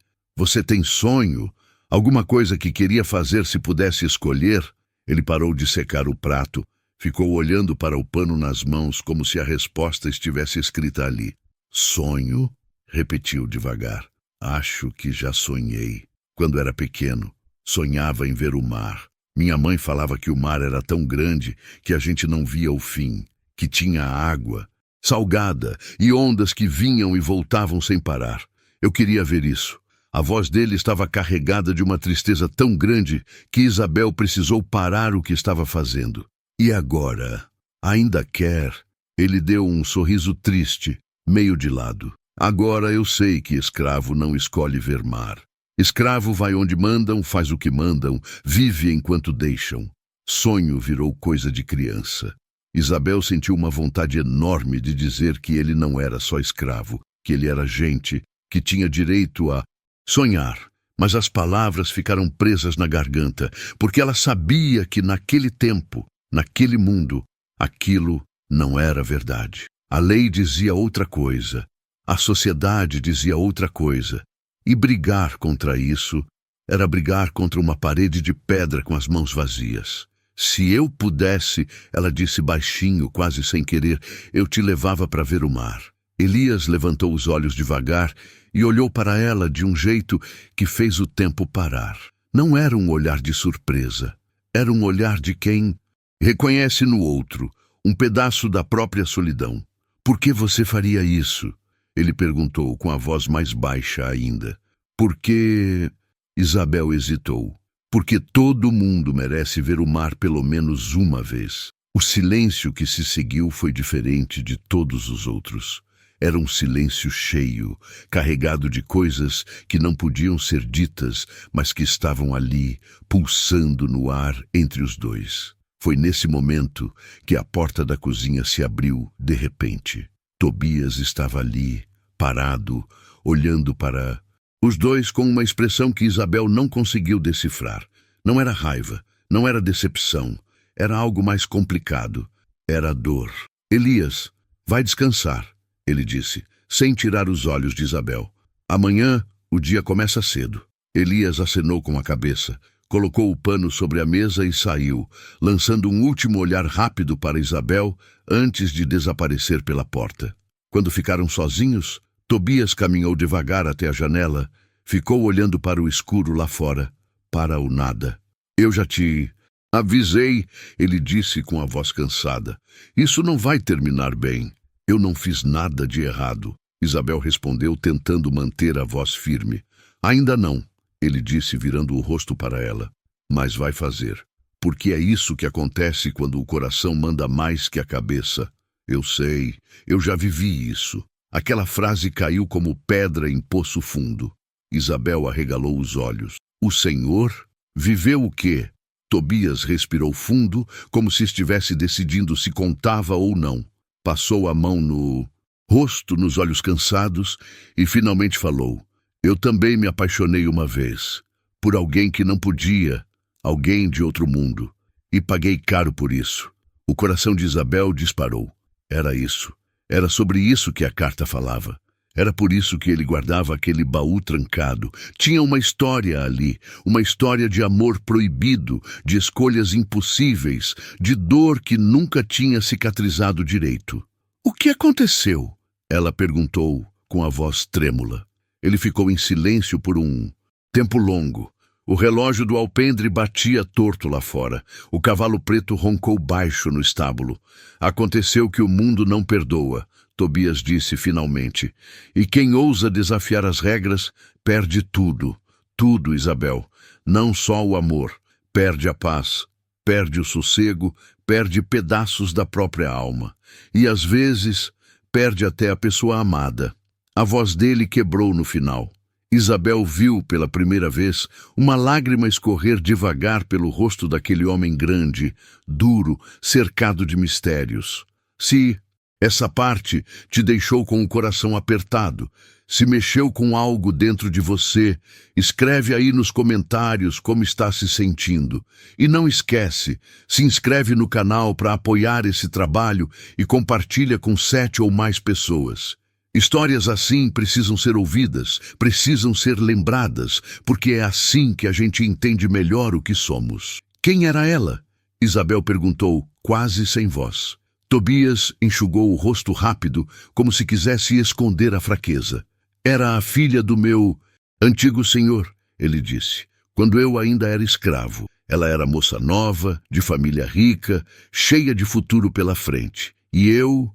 tem sonho? Alguma coisa que queria fazer se pudesse escolher?" Ele parou de secar o prato, ficou olhando para o pano nas mãos como se a resposta estivesse escrita ali. "Sonho?" repetiu devagar. "Acho que já sonhei. Quando era pequeno, sonhava em ver o mar. Minha mãe falava que o mar era tão grande que a gente não via o fim, que tinha água, salgada, e ondas que vinham e voltavam sem parar. Eu queria ver isso." A voz dele estava carregada de uma tristeza tão grande que Isabel precisou parar o que estava fazendo. "E agora? Ainda quer?" Ele deu um sorriso triste, meio de lado. "Agora eu sei que escravo não escolhe ver mar. Escravo vai onde mandam, faz o que mandam, vive enquanto deixam." Sonho virou coisa de criança. Isabel sentiu uma vontade enorme de dizer que ele não era só escravo, que ele era gente, que tinha direito a sonhar. Mas as palavras ficaram presas na garganta, porque ela sabia que naquele tempo, naquele mundo, aquilo não era verdade. A lei dizia outra coisa, a sociedade dizia outra coisa, e brigar contra isso era brigar contra uma parede de pedra com as mãos vazias. "Se eu pudesse," ela disse baixinho, quase sem querer, "eu te levava para ver o mar." Elias levantou os olhos devagar e olhou para ela de um jeito que fez o tempo parar. Não era um olhar de surpresa, era um olhar de quem reconhece no outro um pedaço da própria solidão. "Por que você faria isso?" ele perguntou com a voz mais baixa ainda. "Porque..." Isabel hesitou. "Porque todo mundo merece ver o mar pelo menos uma vez." O silêncio que se seguiu foi diferente de todos os outros. Era um silêncio cheio, carregado de coisas que não podiam ser ditas, mas que estavam ali, pulsando no ar entre os dois. Foi nesse momento que a porta da cozinha se abriu de repente. Tobias estava ali, parado, olhando para os dois com uma expressão que Isabel não conseguiu decifrar. Não era raiva, não era decepção, era algo mais complicado. Era dor. "Elias, vai descansar," ele disse, sem tirar os olhos de Isabel. "Amanhã o dia começa cedo." Elias acenou com a cabeça, colocou o pano sobre a mesa e saiu, lançando um último olhar rápido para Isabel antes de desaparecer pela porta. Quando ficaram sozinhos, Tobias caminhou devagar até a janela, ficou olhando para o escuro lá fora, para o nada. "Eu já te avisei," ele disse com a voz cansada. "Isso não vai terminar bem." "Eu não fiz nada de errado," Isabel respondeu, tentando manter a voz firme. "Ainda não," ele disse, virando o rosto para ela. "Mas vai fazer. Porque é isso que acontece quando o coração manda mais que a cabeça." "Eu sei, eu já vivi isso." Aquela frase caiu como pedra em poço fundo. Isabel arregalou os olhos. "O Senhor? Viveu o quê?" Tobias respirou fundo, como se estivesse decidindo se contava ou não. Passou a mão no rosto, nos olhos cansados, e finalmente falou. "Eu também me apaixonei uma vez, por alguém que não podia, alguém de outro mundo. E paguei caro por isso. O coração de Isabel disparou. Era isso. Era sobre isso que a carta falava. Era por isso que ele guardava aquele baú trancado. Tinha uma história ali, uma história de amor proibido, de escolhas impossíveis, de dor que nunca tinha cicatrizado direito. "O que aconteceu?" ela perguntou com a voz trêmula. Ele ficou em silêncio por um tempo longo. O relógio do alpendre batia torto lá fora. O cavalo preto roncou baixo no estábulo. "Aconteceu que o mundo não perdoa", Tobias disse finalmente. "E quem ousa desafiar as regras, perde tudo. Tudo, Isabel. Não só o amor. Perde a paz, perde o sossego, perde pedaços da própria alma. E, às vezes, perde até a pessoa amada." A voz dele quebrou no final. Isabel viu pela primeira vez uma lágrima escorrer devagar pelo rosto daquele homem grande, duro, cercado de mistérios. "Se essa parte te deixou com o coração apertado, se mexeu com algo dentro de você, escreve aí nos comentários como está se sentindo. E não esquece, se inscreve no canal para apoiar esse trabalho e compartilha com 7 ou mais pessoas. Histórias assim precisam ser ouvidas, precisam ser lembradas, porque é assim que a gente entende melhor o que somos." "Quem era ela?" Isabel perguntou, quase sem voz. Tobias enxugou o rosto rápido, como se quisesse esconder a fraqueza. "Era a filha do meu antigo senhor", ele disse, "quando eu ainda era escravo. Ela era moça nova, de família rica, cheia de futuro pela frente. E eu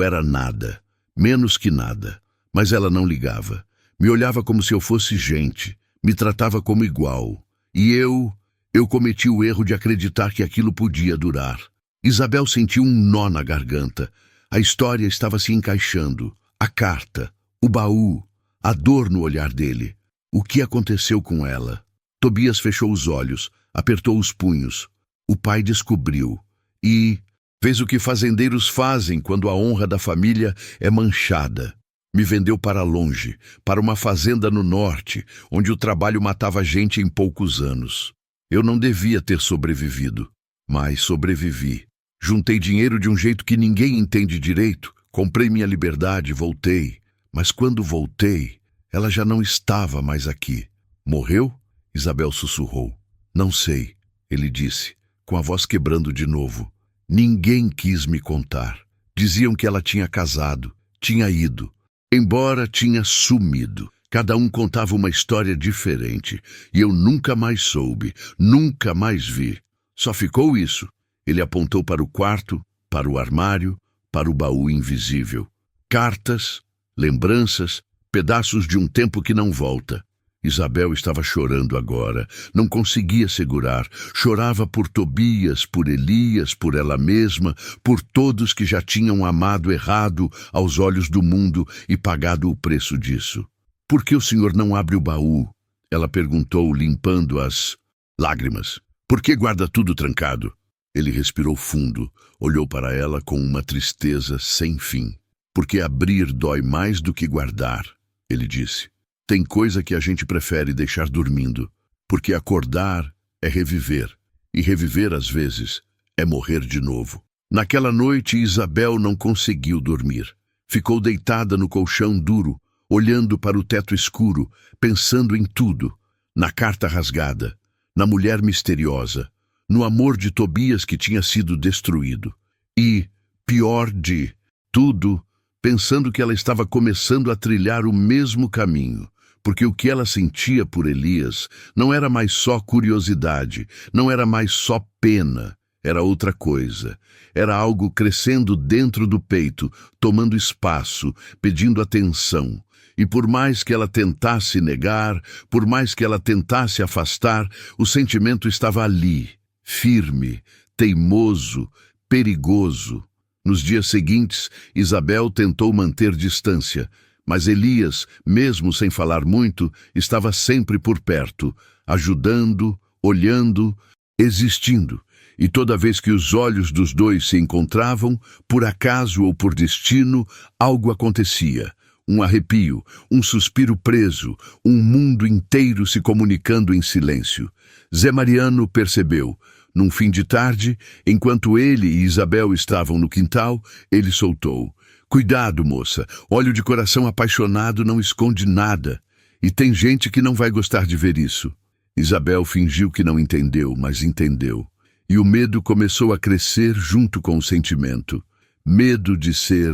era nada. Menos que nada, mas ela não ligava. Me olhava como se eu fosse gente, me tratava como igual. E eu cometi o erro de acreditar que aquilo podia durar." Isabel sentiu um nó na garganta. A história estava se encaixando. A carta, o baú, a dor no olhar dele. O que aconteceu com ela? Tobias fechou os olhos, apertou os punhos. O pai descobriu e fez o que fazendeiros fazem quando a honra da família é manchada. Me vendeu para longe, para uma fazenda no norte, onde o trabalho matava gente em poucos anos. Eu não devia ter sobrevivido, mas sobrevivi. Juntei dinheiro de um jeito que ninguém entende direito, comprei minha liberdade e voltei. Mas quando voltei, ela já não estava mais aqui. "Morreu?" Isabel sussurrou. "Não sei", ele disse, com a voz quebrando de novo. "Ninguém quis me contar. Diziam que ela tinha casado, tinha ido, embora tinha sumido. Cada um contava uma história diferente, e eu nunca mais soube, nunca mais vi. Só ficou isso." Ele apontou para o quarto, para o armário, para o baú invisível. Cartas, lembranças, pedaços de um tempo que não volta. Isabel estava chorando agora, não conseguia segurar. Chorava por Tobias, por Elias, por ela mesma, por todos que já tinham amado errado aos olhos do mundo e pagado o preço disso. "Por que o senhor não abre o baú?" ela perguntou, limpando as lágrimas. "Por que guarda tudo trancado?" Ele respirou fundo, olhou para ela com uma tristeza sem fim. "Porque abrir dói mais do que guardar", ele disse. "Tem coisa que a gente prefere deixar dormindo, porque acordar é reviver, e reviver, às vezes, é morrer de novo." Naquela noite, Isabel não conseguiu dormir. Ficou deitada no colchão duro, olhando para o teto escuro, pensando em tudo, na carta rasgada, na mulher misteriosa, no amor de Tobias que tinha sido destruído. E, pior de tudo, pensando que ela estava começando a trilhar o mesmo caminho, porque o que ela sentia por Elias não era mais só curiosidade, não era mais só pena, era outra coisa. Era algo crescendo dentro do peito, tomando espaço, pedindo atenção. E por mais que ela tentasse negar, por mais que ela tentasse afastar, o sentimento estava ali, firme, teimoso, perigoso. Nos dias seguintes, Isabel tentou manter distância, mas Elias, mesmo sem falar muito, estava sempre por perto, ajudando, olhando, existindo. E toda vez que os olhos dos dois se encontravam, por acaso ou por destino, algo acontecia. um arrepio, um suspiro preso, um mundo inteiro se comunicando em silêncio. Zé Mariano percebeu. Num fim de tarde, enquanto ele e Isabel estavam no quintal, ele soltou: "Cuidado, moça, óleo de coração apaixonado não esconde nada. E tem gente que não vai gostar de ver isso." Isabel fingiu que não entendeu, mas entendeu. E o medo começou a crescer junto com o sentimento. Medo de ser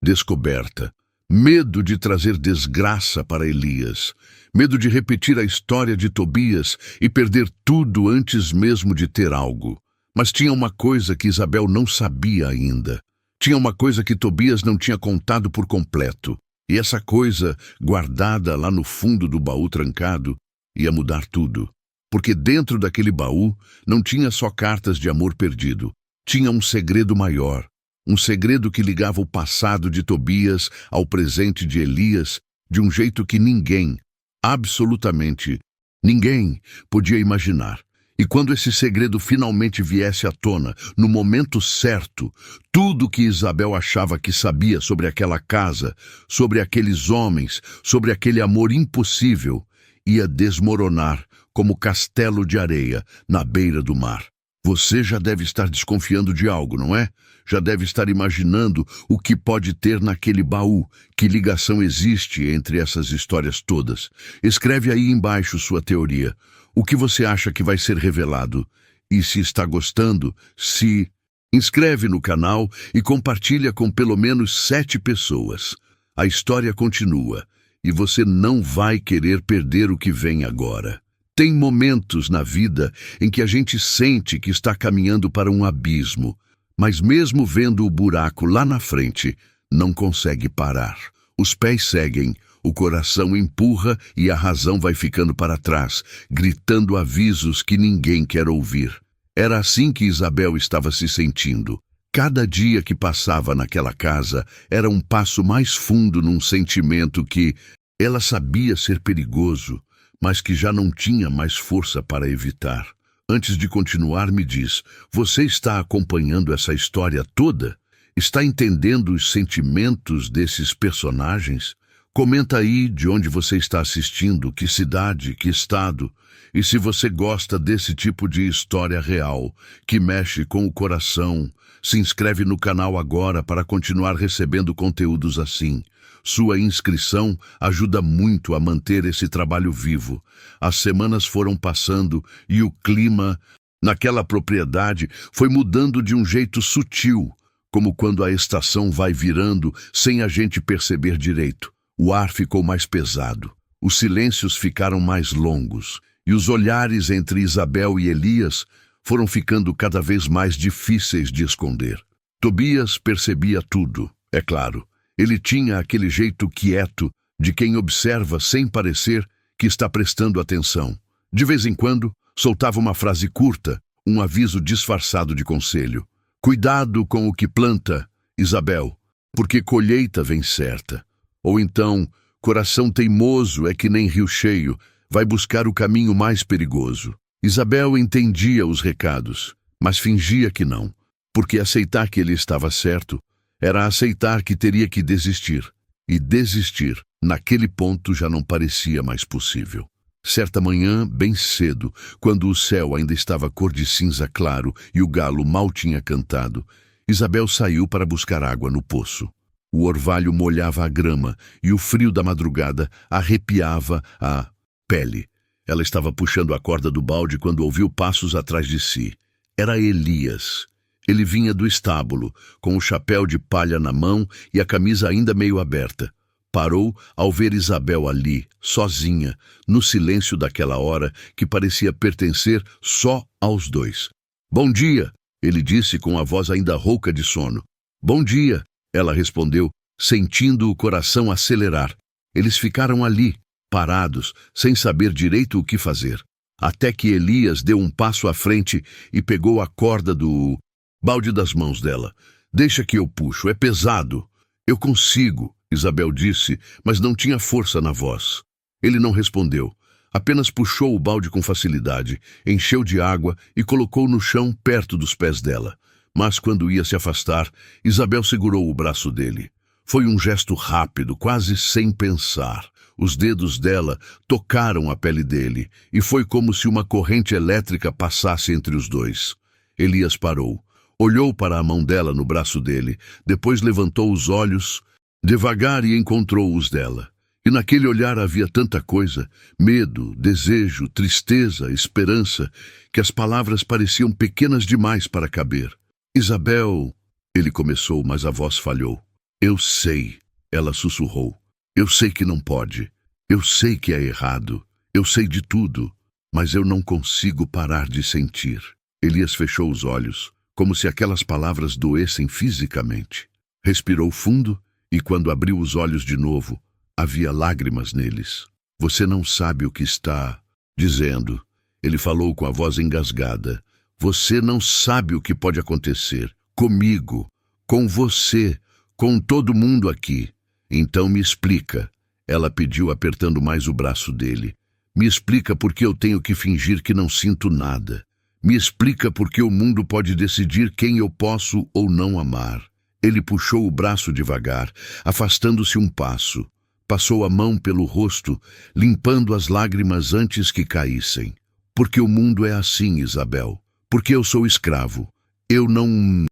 descoberta. Medo de trazer desgraça para Elias. Medo de repetir a história de Tobias e perder tudo antes mesmo de ter algo. Mas tinha uma coisa que Isabel não sabia ainda. Tinha uma coisa que Tobias não tinha contado por completo. E essa coisa, guardada lá no fundo do baú trancado, ia mudar tudo. Porque dentro daquele baú não tinha só cartas de amor perdido. Tinha um segredo maior. Um segredo que ligava o passado de Tobias ao presente de Elias de um jeito que ninguém, absolutamente ninguém, podia imaginar. E quando esse segredo finalmente viesse à tona, no momento certo, tudo que Isabel achava que sabia sobre aquela casa, sobre aqueles homens, sobre aquele amor impossível, ia desmoronar como castelo de areia na beira do mar. Você já deve estar desconfiando de algo, não é? Já deve estar imaginando o que pode ter naquele baú. Que ligação existe entre essas histórias todas? Escreve aí embaixo sua teoria. O que você acha que vai ser revelado? E se está gostando, se inscreve no canal e compartilha com pelo menos 7 pessoas. A história continua e você não vai querer perder o que vem agora. Tem momentos na vida em que a gente sente que está caminhando para um abismo, mas mesmo vendo o buraco lá na frente, não consegue parar. Os pés seguem, o coração empurra e a razão vai ficando para trás, gritando avisos que ninguém quer ouvir. Era assim que Isabel estava se sentindo. Cada dia que passava naquela casa era um passo mais fundo num sentimento que ela sabia ser perigoso, mas que já não tinha mais força para evitar. Antes de continuar, me diz, você está acompanhando essa história toda? Está entendendo os sentimentos desses personagens? Comenta aí de onde você está assistindo, que cidade, que estado, e se você gosta desse tipo de história real, que mexe com o coração. Se inscreve no canal agora para continuar recebendo conteúdos assim. Sua inscrição ajuda muito a manter esse trabalho vivo. As semanas foram passando e o clima naquela propriedade foi mudando de um jeito sutil, como quando a estação vai virando sem a gente perceber direito. O ar ficou mais pesado, os silêncios ficaram mais longos e os olhares entre Isabel e Elias foram ficando cada vez mais difíceis de esconder. Tobias percebia tudo, é claro. Ele tinha aquele jeito quieto de quem observa sem parecer que está prestando atenção. De vez em quando, soltava uma frase curta, um aviso disfarçado de conselho. Cuidado com o que planta, Isabel, porque colheita vem certa. Ou então, coração teimoso é que nem rio cheio, vai buscar o caminho mais perigoso. Isabel entendia os recados, mas fingia que não, porque aceitar que ele estava certo era aceitar que teria que desistir. E desistir, naquele ponto, já não parecia mais possível. Certa manhã, bem cedo, quando o céu ainda estava cor de cinza claro e o galo mal tinha cantado, Isabel saiu para buscar água no poço. O orvalho molhava a grama e o frio da madrugada arrepiava a pele. Ela estava puxando a corda do balde quando ouviu passos atrás de si. Era Elias. Ele vinha do estábulo, com o chapéu de palha na mão e a camisa ainda meio aberta. Parou ao ver Isabel ali, sozinha, no silêncio daquela hora que parecia pertencer só aos dois. "Bom dia", ele disse com a voz ainda rouca de sono. "Bom dia", ela respondeu, sentindo o coração acelerar. Eles ficaram ali, parados, sem saber direito o que fazer. Até que Elias deu um passo à frente e pegou a corda do balde das mãos dela. "Deixa que eu puxo, é pesado." "Eu consigo", Isabel disse, mas não tinha força na voz. Ele não respondeu, apenas puxou o balde com facilidade, encheu de água e colocou no chão perto dos pés dela. Mas quando ia se afastar, Isabel segurou o braço dele. Foi um gesto rápido, quase sem pensar. Os dedos dela tocaram a pele dele, e foi como se uma corrente elétrica passasse entre os dois. Elias parou, olhou para a mão dela no braço dele, depois levantou os olhos devagar e encontrou os dela. E naquele olhar havia tanta coisa, medo, desejo, tristeza, esperança, que as palavras pareciam pequenas demais para caber. Isabel, ele começou, mas a voz falhou. Eu sei, ela sussurrou. Eu sei que não pode. Eu sei que é errado. Eu sei de tudo. Mas eu não consigo parar de sentir. Elias fechou os olhos, como se aquelas palavras doessem fisicamente. Respirou fundo e, quando abriu os olhos de novo, havia lágrimas neles. Você não sabe o que está dizendo. Ele falou com a voz engasgada. Você não sabe o que pode acontecer. Comigo, com você, com todo mundo aqui. Então me explica. Ela pediu, apertando mais o braço dele. Me explica por que eu tenho que fingir que não sinto nada. Me explica por que o mundo pode decidir quem eu posso ou não amar. Ele puxou o braço devagar, afastando-se um passo. Passou a mão pelo rosto, limpando as lágrimas antes que caíssem. Porque o mundo é assim, Isabel. Porque eu sou escravo. Eu não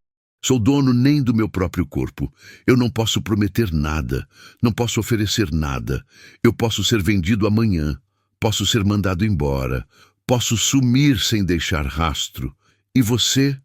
sou dono nem do meu próprio corpo. Eu não posso prometer nada. Não posso oferecer nada. Eu posso ser vendido amanhã. Posso ser mandado embora. Posso sumir sem deixar rastro. E você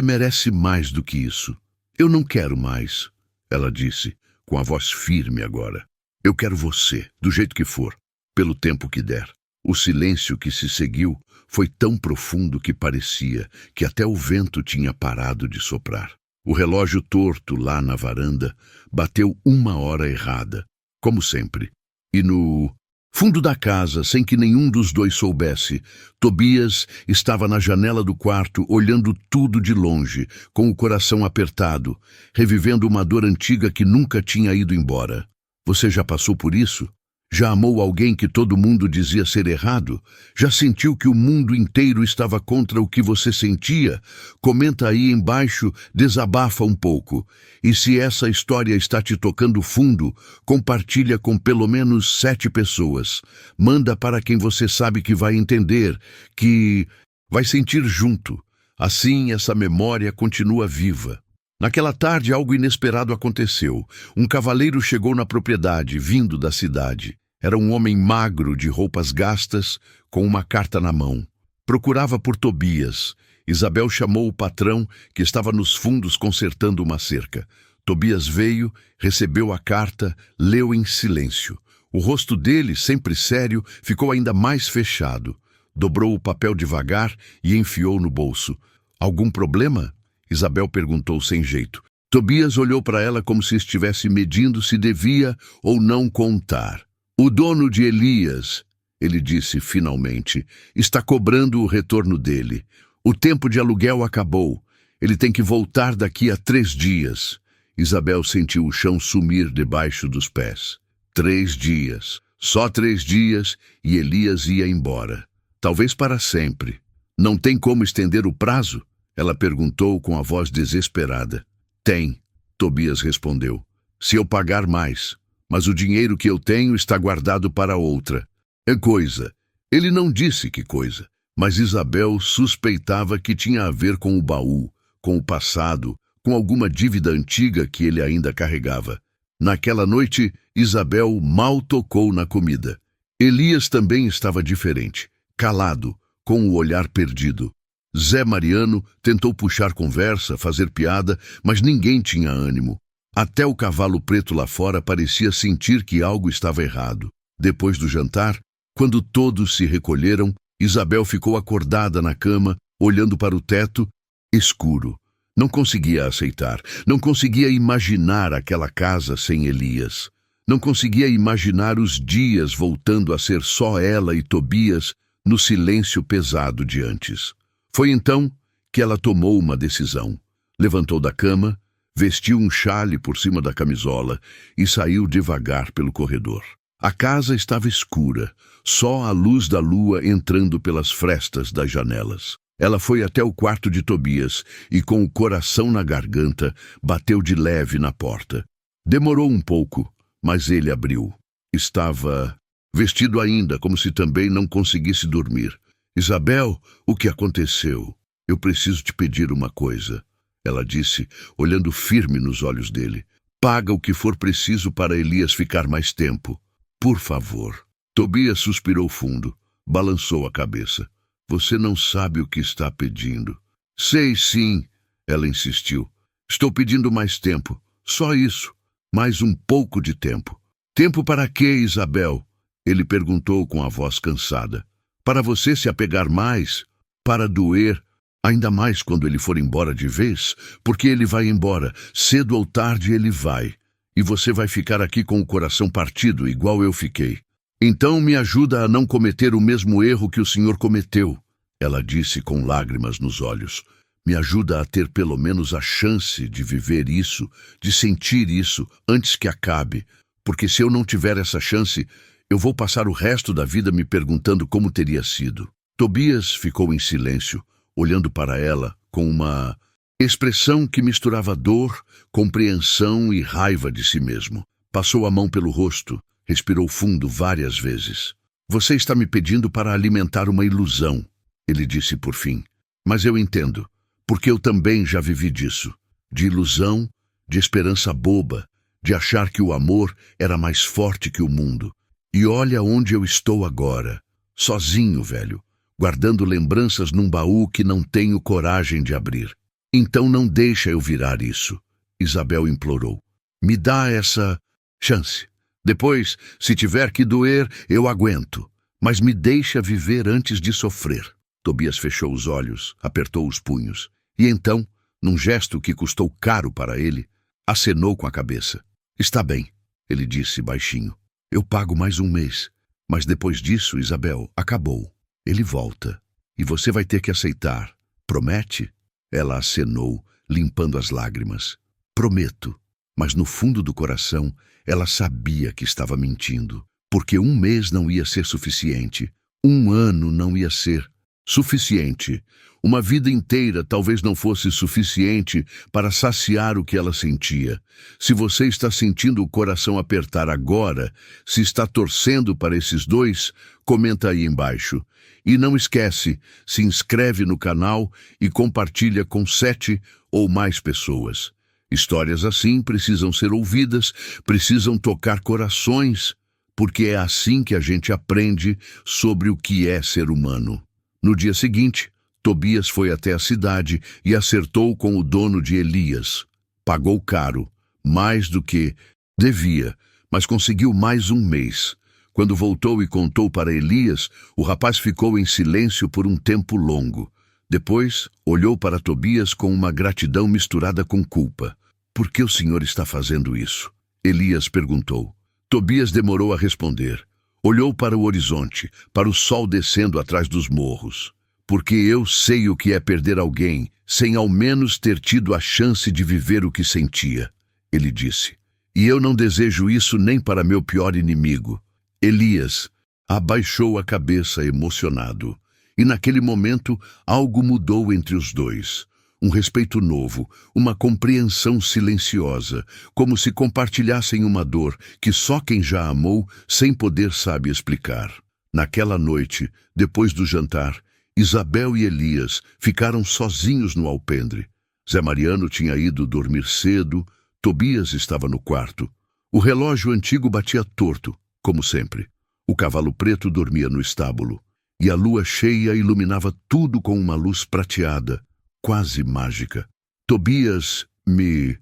merece mais do que isso. Eu não quero mais, ela disse, com a voz firme agora. Eu quero você, do jeito que for, pelo tempo que der. O silêncio que se seguiu foi tão profundo que parecia que até o vento tinha parado de soprar. O relógio torto lá na varanda bateu 1 hora errada, como sempre. E no fundo da casa, sem que nenhum dos dois soubesse, Tobias estava na janela do quarto, olhando tudo de longe, com o coração apertado, revivendo uma dor antiga que nunca tinha ido embora. Você já passou por isso? Já amou alguém que todo mundo dizia ser errado? Já sentiu que o mundo inteiro estava contra o que você sentia? Comenta aí embaixo, desabafa um pouco. E se essa história está te tocando fundo, compartilha com pelo menos 7 pessoas. Manda para quem você sabe que vai entender, que vai sentir junto. Assim, essa memória continua viva. Naquela tarde, algo inesperado aconteceu. Um cavaleiro chegou na propriedade, vindo da cidade. Era um homem magro, de roupas gastas, com uma carta na mão. Procurava por Tobias. Isabel chamou o patrão, que estava nos fundos consertando uma cerca. Tobias veio, recebeu a carta, leu em silêncio. O rosto dele, sempre sério, ficou ainda mais fechado. Dobrou o papel devagar e enfiou no bolso. Algum problema? Isabel perguntou sem jeito. Tobias olhou para ela como se estivesse medindo se devia ou não contar. O dono de Elias, ele disse finalmente, está cobrando o retorno dele. O tempo de aluguel acabou. Ele tem que voltar daqui a 3 dias. Isabel sentiu o chão sumir debaixo dos pés. 3 dias. Só 3 dias e Elias ia embora. Talvez para sempre. Não tem como estender o prazo? Ela perguntou com a voz desesperada. Tem, Tobias respondeu. Se eu pagar mais. Mas o dinheiro que eu tenho está guardado para outra. É coisa. Ele não disse que coisa, mas Isabel suspeitava que tinha a ver com o baú, com o passado, com alguma dívida antiga que ele ainda carregava. Naquela noite, Isabel mal tocou na comida. Elias também estava diferente, calado, com o olhar perdido. Zé Mariano tentou puxar conversa, fazer piada, mas ninguém tinha ânimo. Até o cavalo preto lá fora parecia sentir que algo estava errado. Depois do jantar, quando todos se recolheram, Isabel ficou acordada na cama, olhando para o teto, escuro. Não conseguia aceitar, não conseguia imaginar aquela casa sem Elias. Não conseguia imaginar os dias voltando a ser só ela e Tobias no silêncio pesado de antes. Foi então que ela tomou uma decisão. Levantou da cama, vestiu um chale por cima da camisola e saiu devagar pelo corredor. A casa estava escura, só a luz da lua entrando pelas frestas das janelas. Ela foi até o quarto de Tobias e, com o coração na garganta, bateu de leve na porta. Demorou um pouco, mas ele abriu. Estava vestido ainda, como se também não conseguisse dormir. Isabel, o que aconteceu? Eu preciso te pedir uma coisa, ela disse, olhando firme nos olhos dele. Paga o que for preciso para Elias ficar mais tempo. Por favor. Tobias suspirou fundo, balançou a cabeça. Você não sabe o que está pedindo. Sei sim, ela insistiu. Estou pedindo mais tempo. Só isso. Mais um pouco de tempo. Tempo para quê, Isabel? Ele perguntou com a voz cansada. Para você se apegar mais? Para doer? Ainda mais quando ele for embora de vez? Porque ele vai embora. Cedo ou tarde ele vai. E você vai ficar aqui com o coração partido, igual eu fiquei. Então me ajuda a não cometer o mesmo erro que o senhor cometeu, ela disse com lágrimas nos olhos. Me ajuda a ter pelo menos a chance de viver isso, de sentir isso, antes que acabe. Porque se eu não tiver essa chance, eu vou passar o resto da vida me perguntando como teria sido. Tobias ficou em silêncio, olhando para ela com uma expressão que misturava dor, compreensão e raiva de si mesmo. Passou a mão pelo rosto, respirou fundo várias vezes. Você está me pedindo para alimentar uma ilusão, ele disse por fim. Mas eu entendo, porque eu também já vivi disso. De ilusão, de esperança boba, de achar que o amor era mais forte que o mundo. E olha onde eu estou agora, sozinho, velho, guardando lembranças num baú que não tenho coragem de abrir. Então não deixa eu virar isso, Isabel implorou. Me dá essa chance. Depois, se tiver que doer, eu aguento. Mas me deixa viver antes de sofrer. Tobias fechou os olhos, apertou os punhos. E então, num gesto que custou caro para ele, acenou com a cabeça. Está bem, ele disse baixinho. Eu pago mais um mês. Mas depois disso, Isabel, acabou. Ele volta. E você vai ter que aceitar. Promete? Ela acenou, limpando as lágrimas. Prometo. Mas no fundo do coração, ela sabia que estava mentindo. Porque um mês não ia ser suficiente. Um ano não ia ser suficiente. Uma vida inteira talvez não fosse suficiente para saciar o que ela sentia. Se você está sentindo o coração apertar agora, se está torcendo para esses dois, comenta aí embaixo. E não esquece, se inscreve no canal e compartilha com 7 ou mais pessoas. Histórias assim precisam ser ouvidas, precisam tocar corações, porque é assim que a gente aprende sobre o que é ser humano. No dia seguinte, Tobias foi até a cidade e acertou com o dono de Elias. Pagou caro, mais do que devia, mas conseguiu mais um mês. Quando voltou e contou para Elias, o rapaz ficou em silêncio por um tempo longo. Depois, olhou para Tobias com uma gratidão misturada com culpa. Por que o senhor está fazendo isso? Elias perguntou. Tobias demorou a responder. Olhou para o horizonte, para o sol descendo atrás dos morros. Porque eu sei o que é perder alguém, sem ao menos ter tido a chance de viver o que sentia, ele disse. E eu não desejo isso nem para meu pior inimigo. Elias abaixou a cabeça emocionado. E naquele momento, algo mudou entre os dois. Um respeito novo, uma compreensão silenciosa, como se compartilhassem uma dor que só quem já amou sem poder sabe explicar. Naquela noite, depois do jantar, Isabel e Elias ficaram sozinhos no alpendre. Zé Mariano tinha ido dormir cedo, Tobias estava no quarto. O relógio antigo batia torto, como sempre. O cavalo preto dormia no estábulo, e a lua cheia iluminava tudo com uma luz prateada, quase mágica. Tobias me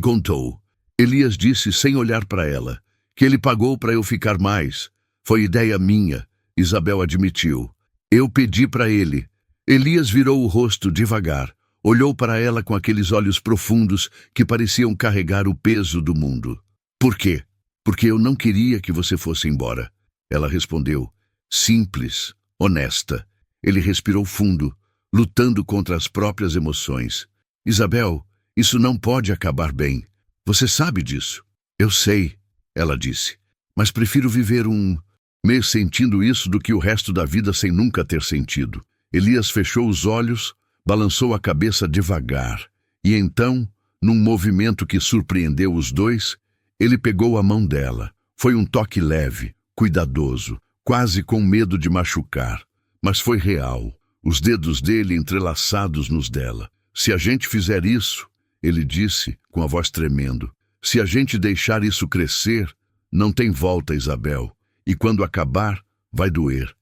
contou. Elias disse sem olhar para ela, que ele pagou para eu ficar mais. Foi ideia minha, Isabel admitiu. Eu pedi para ele. Elias virou o rosto devagar, olhou para ela com aqueles olhos profundos que pareciam carregar o peso do mundo. Por quê? Porque eu não queria que você fosse embora. Ela respondeu, simples, honesta. Ele respirou fundo, lutando contra as próprias emoções. Isabel, isso não pode acabar bem. Você sabe disso. Eu sei, ela disse. Mas prefiro viver um mês sentindo isso do que o resto da vida sem nunca ter sentido. Elias fechou os olhos, balançou a cabeça devagar. E então, num movimento que surpreendeu os dois, Ele pegou a mão dela. Foi um toque leve, cuidadoso, quase com medo de machucar, mas foi real. Os dedos dele entrelaçados nos dela. Se a gente fizer isso, ele disse, com a voz tremendo, se a gente deixar isso crescer, não tem volta, Isabel. E quando acabar, vai doer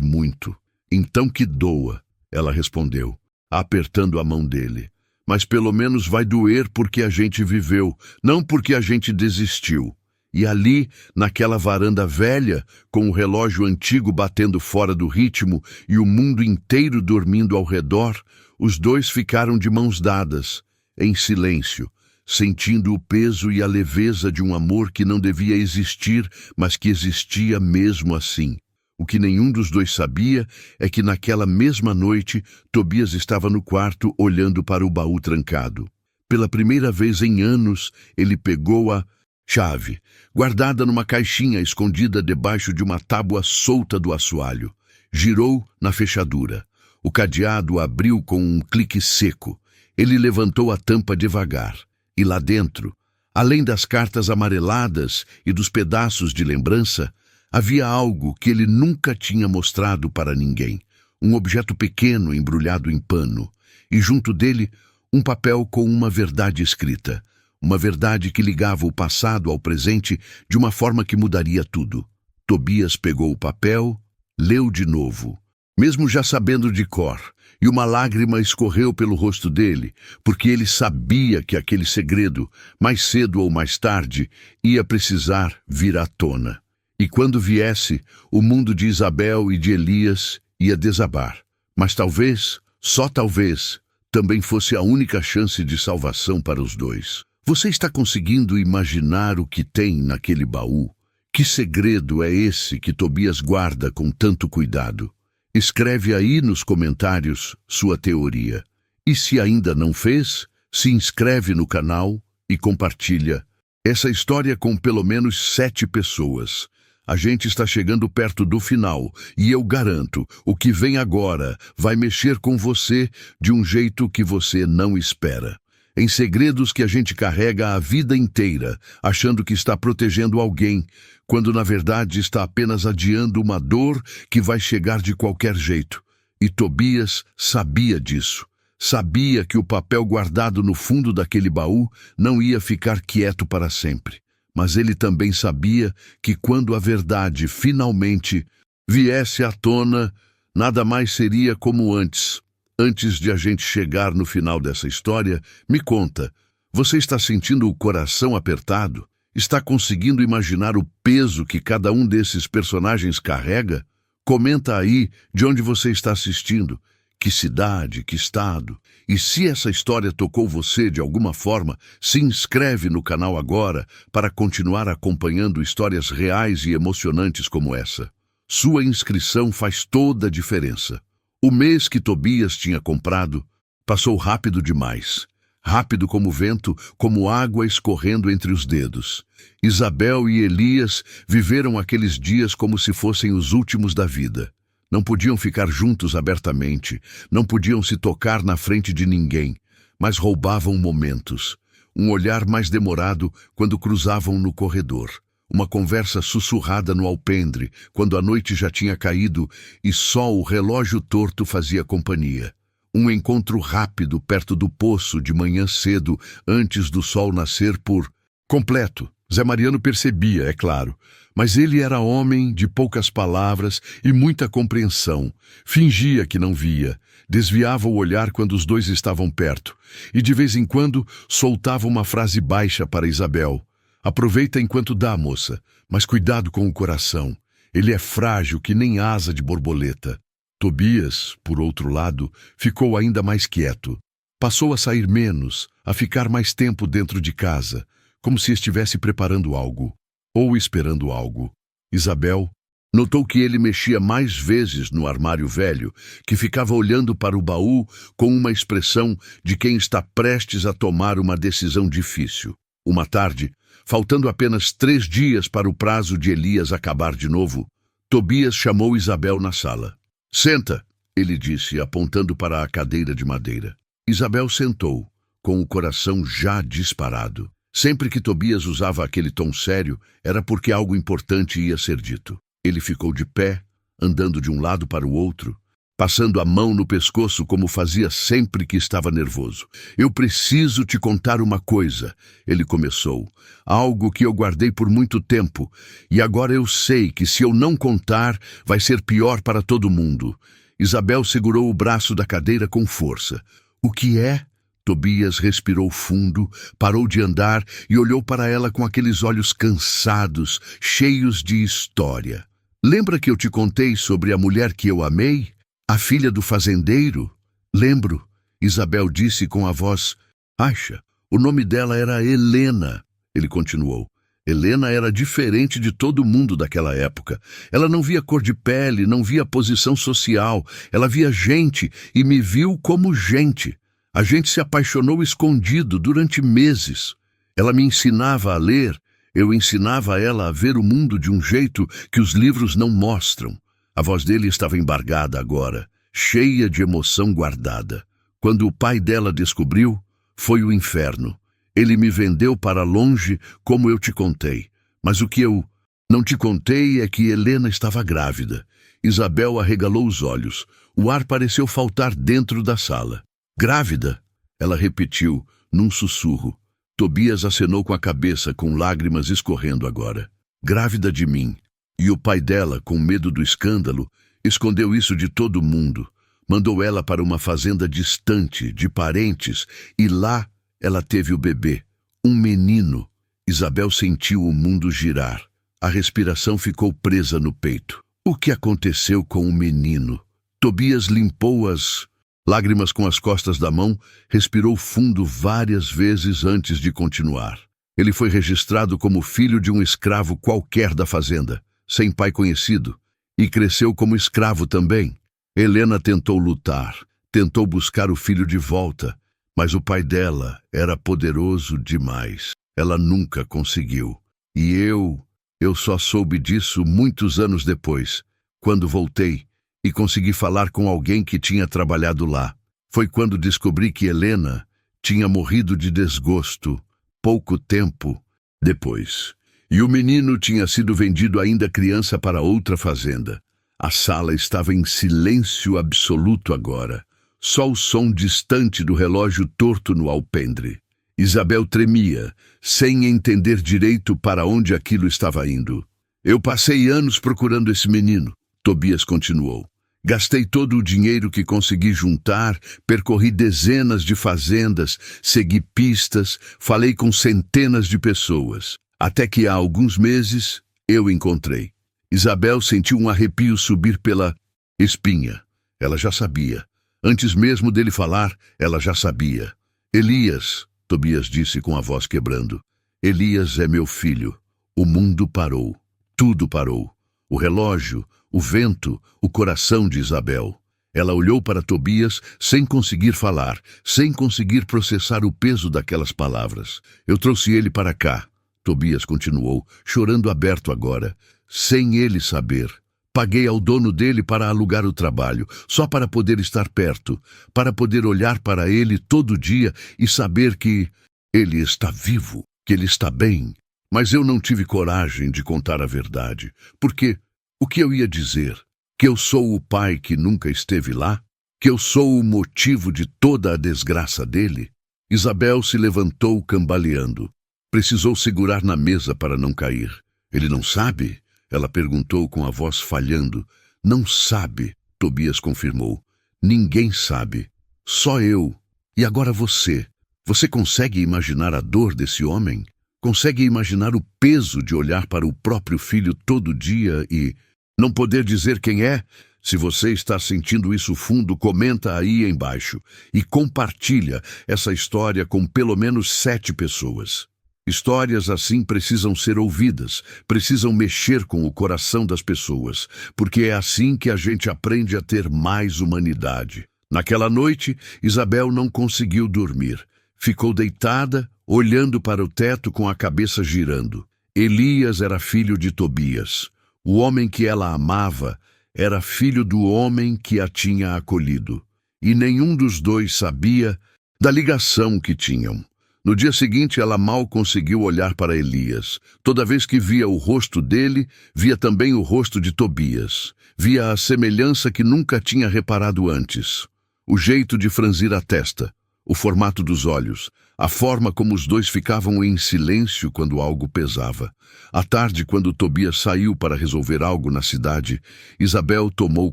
muito. Então que doa, ela respondeu, apertando a mão dele. Mas pelo menos vai doer porque a gente viveu, não porque a gente desistiu. E ali, naquela varanda velha, com o relógio antigo batendo fora do ritmo e o mundo inteiro dormindo ao redor, os dois ficaram de mãos dadas, em silêncio, sentindo o peso e a leveza de um amor que não devia existir, mas que existia mesmo assim. O que nenhum dos dois sabia é que naquela mesma noite, Tobias estava no quarto olhando para o baú trancado. Pela primeira vez em anos, ele pegou a chave, guardada numa caixinha escondida debaixo de uma tábua solta do assoalho. Girou na fechadura. O cadeado abriu com um clique seco. Ele levantou a tampa devagar. E lá dentro, além das cartas amareladas e dos pedaços de lembrança, havia algo que ele nunca tinha mostrado para ninguém. Um objeto pequeno embrulhado em pano. E junto dele, um papel com uma verdade escrita. Uma verdade que ligava o passado ao presente de uma forma que mudaria tudo. Tobias pegou o papel, leu de novo, mesmo já sabendo de cor, e uma lágrima escorreu pelo rosto dele, porque ele sabia que aquele segredo, mais cedo ou mais tarde, ia precisar vir à tona. E quando viesse, o mundo de Isabel e de Elias ia desabar. Mas talvez, só talvez, também fosse a única chance de salvação para os dois. Você está conseguindo imaginar o que tem naquele baú? Que segredo é esse que Tobias guarda com tanto cuidado? Escreve aí nos comentários sua teoria. E se ainda não fez, se inscreve no canal e compartilha essa história com pelo menos 7 pessoas. A gente está chegando perto do final e eu garanto, o que vem agora vai mexer com você de um jeito que você não espera. Em segredos que a gente carrega a vida inteira, achando que está protegendo alguém, quando na verdade está apenas adiando uma dor que vai chegar de qualquer jeito. E Tobias sabia disso. Sabia que o papel guardado no fundo daquele baú não ia ficar quieto para sempre. Mas ele também sabia que quando a verdade finalmente viesse à tona, nada mais seria como antes. Antes de a gente chegar no final dessa história, me conta, você está sentindo o coração apertado? Está conseguindo imaginar o peso que cada um desses personagens carrega? Comenta aí de onde você está assistindo, que cidade, que estado. E se essa história tocou você de alguma forma, se inscreve no canal agora para continuar acompanhando histórias reais e emocionantes como essa. Sua inscrição faz toda a diferença. O mês que Tobias tinha comprado passou rápido demais. Rápido como vento, como água escorrendo entre os dedos. Isabel e Elias viveram aqueles dias como se fossem os últimos da vida. Não podiam ficar juntos abertamente, não podiam se tocar na frente de ninguém, mas roubavam momentos. Um olhar mais demorado quando cruzavam no corredor. Uma conversa sussurrada no alpendre, quando a noite já tinha caído e só o relógio torto fazia companhia. Um encontro rápido perto do poço de manhã cedo, antes do sol nascer por completo. Zé Mariano percebia, é claro, mas ele era homem de poucas palavras e muita compreensão. Fingia que não via, desviava o olhar quando os dois estavam perto e de vez em quando soltava uma frase baixa para Isabel. Aproveita enquanto dá, moça, mas cuidado com o coração. Ele é frágil que nem asa de borboleta. Tobias, por outro lado, ficou ainda mais quieto. Passou a sair menos, a ficar mais tempo dentro de casa, como se estivesse preparando algo, ou esperando algo. Isabel notou que ele mexia mais vezes no armário velho, que ficava olhando para o baú com uma expressão de quem está prestes a tomar uma decisão difícil. Uma tarde, faltando apenas 3 dias para o prazo de Elias acabar de novo, Tobias chamou Isabel na sala. Senta, ele disse, apontando para a cadeira de madeira. Isabel sentou, com o coração já disparado. Sempre que Tobias usava aquele tom sério, era porque algo importante ia ser dito. Ele ficou de pé, andando de um lado para o outro, passando a mão no pescoço como fazia sempre que estava nervoso. "Eu preciso te contar uma coisa", ele começou. "Algo que eu guardei por muito tempo, e agora eu sei que se eu não contar, vai ser pior para todo mundo." Isabel segurou o braço da cadeira com força. "O que é?" Tobias respirou fundo, parou de andar e olhou para ela com aqueles olhos cansados, cheios de história. "Lembra que eu te contei sobre a mulher que eu amei? A filha do fazendeiro?" "Lembro", Isabel disse com a voz baixa. "O nome dela era Helena", ele continuou. Helena era diferente de todo mundo daquela época. Ela não via cor de pele, não via posição social. Ela via gente e me viu como gente. A gente se apaixonou escondido durante meses. Ela me ensinava a ler, eu ensinava ela a ver o mundo de um jeito que os livros não mostram. A voz dele estava embargada agora, cheia de emoção guardada. Quando o pai dela descobriu, foi o inferno. Ele me vendeu para longe, como eu te contei. Mas o que eu não te contei é que Helena estava grávida. Isabel arregalou os olhos. O ar pareceu faltar dentro da sala. "Grávida?" ela repetiu, num sussurro. Tobias acenou com a cabeça, com lágrimas escorrendo agora. "Grávida de mim." E o pai dela, com medo do escândalo, escondeu isso de todo mundo. Mandou ela para uma fazenda distante, de parentes, e lá ela teve o bebê, um menino. Isabel sentiu o mundo girar. A respiração ficou presa no peito. O que aconteceu com o menino? Tobias limpou as lágrimas com as costas da mão, respirou fundo várias vezes antes de continuar. Ele foi registrado como filho de um escravo qualquer da fazenda, sem pai conhecido, e cresceu como escravo também. Helena tentou lutar, tentou buscar o filho de volta, mas o pai dela era poderoso demais. Ela nunca conseguiu. E eu só soube disso muitos anos depois, quando voltei e consegui falar com alguém que tinha trabalhado lá. Foi quando descobri que Helena tinha morrido de desgosto pouco tempo depois. E o menino tinha sido vendido ainda criança para outra fazenda. A sala estava em silêncio absoluto agora. Só o som distante do relógio torto no alpendre. Isabel tremia, sem entender direito para onde aquilo estava indo. "Eu passei anos procurando esse menino", Tobias continuou. "Gastei todo o dinheiro que consegui juntar, percorri dezenas de fazendas, segui pistas, falei com centenas de pessoas. Até que há alguns meses eu encontrei." Isabel sentiu um arrepio subir pela espinha. Ela já sabia. Antes mesmo dele falar, ela já sabia. "Elias", Tobias disse com a voz quebrando. "Elias é meu filho." O mundo parou. Tudo parou. O relógio, o vento, o coração de Isabel. Ela olhou para Tobias sem conseguir falar, sem conseguir processar o peso daquelas palavras. "Eu trouxe ele para cá", Tobias continuou, chorando aberto agora, sem ele saber. "Paguei ao dono dele para alugar o trabalho, só para poder estar perto, para poder olhar para ele todo dia e saber que ele está vivo, que ele está bem. Mas eu não tive coragem de contar a verdade, porque o que eu ia dizer? Que eu sou o pai que nunca esteve lá? Que eu sou o motivo de toda a desgraça dele?" Isabel se levantou cambaleando. Precisou segurar na mesa para não cair. "Ele não sabe?" ela perguntou com a voz falhando. "Não sabe", Tobias confirmou. "Ninguém sabe. Só eu. E agora você. Você consegue imaginar a dor desse homem? Consegue imaginar o peso de olhar para o próprio filho todo dia e não poder dizer quem é? Se você está sentindo isso fundo, comenta aí embaixo e compartilha essa história com pelo menos 7 pessoas. Histórias assim precisam ser ouvidas, precisam mexer com o coração das pessoas, porque é assim que a gente aprende a ter mais humanidade. Naquela noite, Isabel não conseguiu dormir. Ficou deitada, olhando para o teto com a cabeça girando. Elias era filho de Tobias. O homem que ela amava era filho do homem que a tinha acolhido. E nenhum dos dois sabia da ligação que tinham. No dia seguinte, ela mal conseguiu olhar para Elias. Toda vez que via o rosto dele, via também o rosto de Tobias. Via a semelhança que nunca tinha reparado antes. O jeito de franzir a testa, o formato dos olhos, a forma como os dois ficavam em silêncio quando algo pesava. À tarde, quando Tobias saiu para resolver algo na cidade, Isabel tomou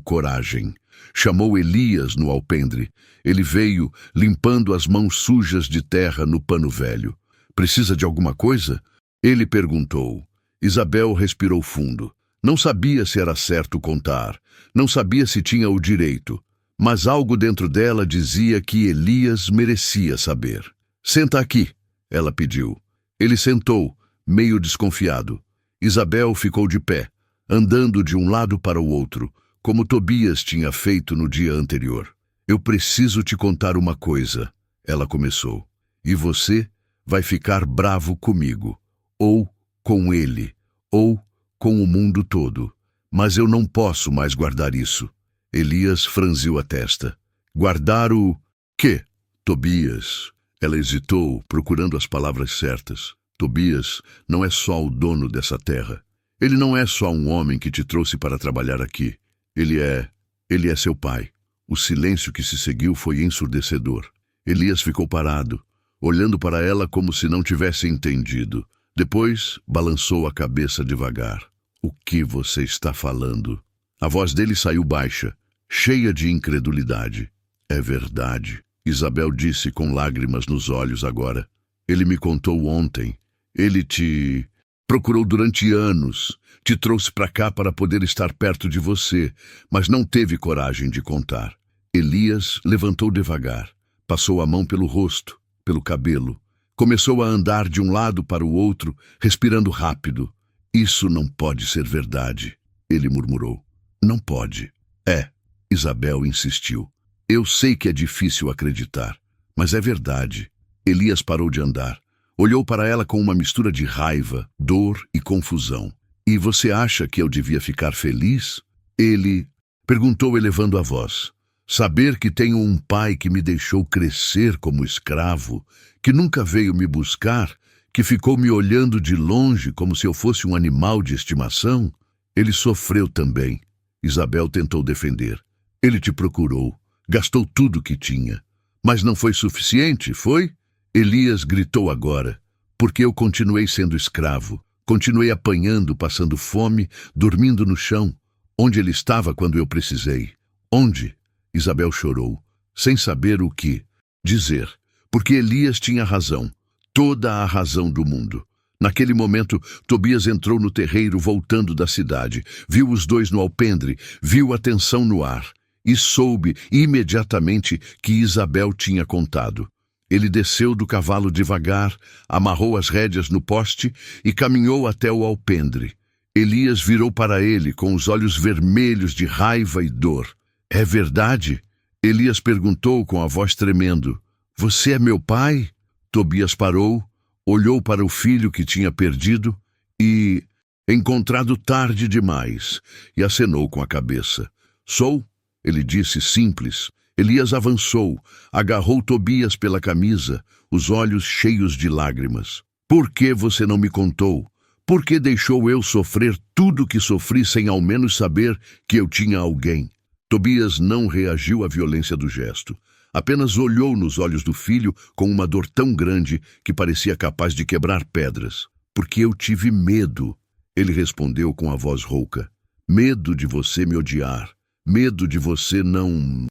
coragem. Chamou Elias no alpendre. Ele veio, limpando as mãos sujas de terra no pano velho. "Precisa de alguma coisa?" Ele perguntou. Isabel respirou fundo. Não sabia se era certo contar. Não sabia se tinha o direito. Mas algo dentro dela dizia que Elias merecia saber. "Senta aqui", ela pediu. Ele sentou, meio desconfiado. Isabel ficou de pé, andando de um lado para o outro, como Tobias tinha feito no dia anterior. "Eu preciso te contar uma coisa", ela começou. "E você vai ficar bravo comigo, ou com ele, ou com o mundo todo. Mas eu não posso mais guardar isso." Elias franziu a testa. "Guardar o quê?" "Tobias." Ela hesitou, procurando as palavras certas. "Tobias não é só o dono dessa terra. Ele não é só um homem que te trouxe para trabalhar aqui. Ele é seu pai." O silêncio que se seguiu foi ensurdecedor. Elias ficou parado, olhando para ela como se não tivesse entendido. Depois, balançou a cabeça devagar. "O que você está falando?" A voz dele saiu baixa, cheia de incredulidade. "É verdade", Isabel disse com lágrimas nos olhos agora. "Ele me contou ontem. Ele te procurou durante anos. Te trouxe para cá para poder estar perto de você, mas não teve coragem de contar." Elias levantou devagar, passou a mão pelo rosto, pelo cabelo. Começou a andar de um lado para o outro, respirando rápido. "Isso não pode ser verdade", ele murmurou. "Não pode." "É", Isabel insistiu. "Eu sei que é difícil acreditar, mas é verdade." Elias parou de andar. Olhou para ela com uma mistura de raiva, dor e confusão. "E você acha que eu devia ficar feliz?" Ele perguntou, elevando a voz. "Saber que tenho um pai que me deixou crescer como escravo, que nunca veio me buscar, que ficou me olhando de longe como se eu fosse um animal de estimação? Ele sofreu também." Isabel tentou defender. "Ele te procurou, gastou tudo que tinha. Mas não foi suficiente, foi?" Elias gritou agora. "Porque eu continuei sendo escravo. Continuei apanhando, passando fome, dormindo no chão. Onde ele estava quando eu precisei? Onde?" Isabel chorou, sem saber o que dizer. Porque Elias tinha razão. Toda a razão do mundo. Naquele momento, Tobias entrou no terreiro voltando da cidade. Viu os dois no alpendre, viu a tensão no ar. E soube imediatamente que Isabel tinha contado. Ele desceu do cavalo devagar, amarrou as rédeas no poste e caminhou até o alpendre. Elias virou para ele com os olhos vermelhos de raiva e dor. "É verdade?" Elias perguntou com a voz tremendo. "Você é meu pai?" Tobias parou, olhou para o filho que tinha perdido e encontrado tarde demais, e acenou com a cabeça. "Sou?" ele disse simples. Elias avançou, agarrou Tobias pela camisa, os olhos cheios de lágrimas. "Por que você não me contou? Por que deixou eu sofrer tudo que sofri sem ao menos saber que eu tinha alguém?" Tobias não reagiu à violência do gesto. Apenas olhou nos olhos do filho com uma dor tão grande que parecia capaz de quebrar pedras. "Porque eu tive medo", ele respondeu com a voz rouca. "Medo de você me odiar. Medo de você não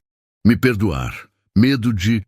me perdoar. Medo de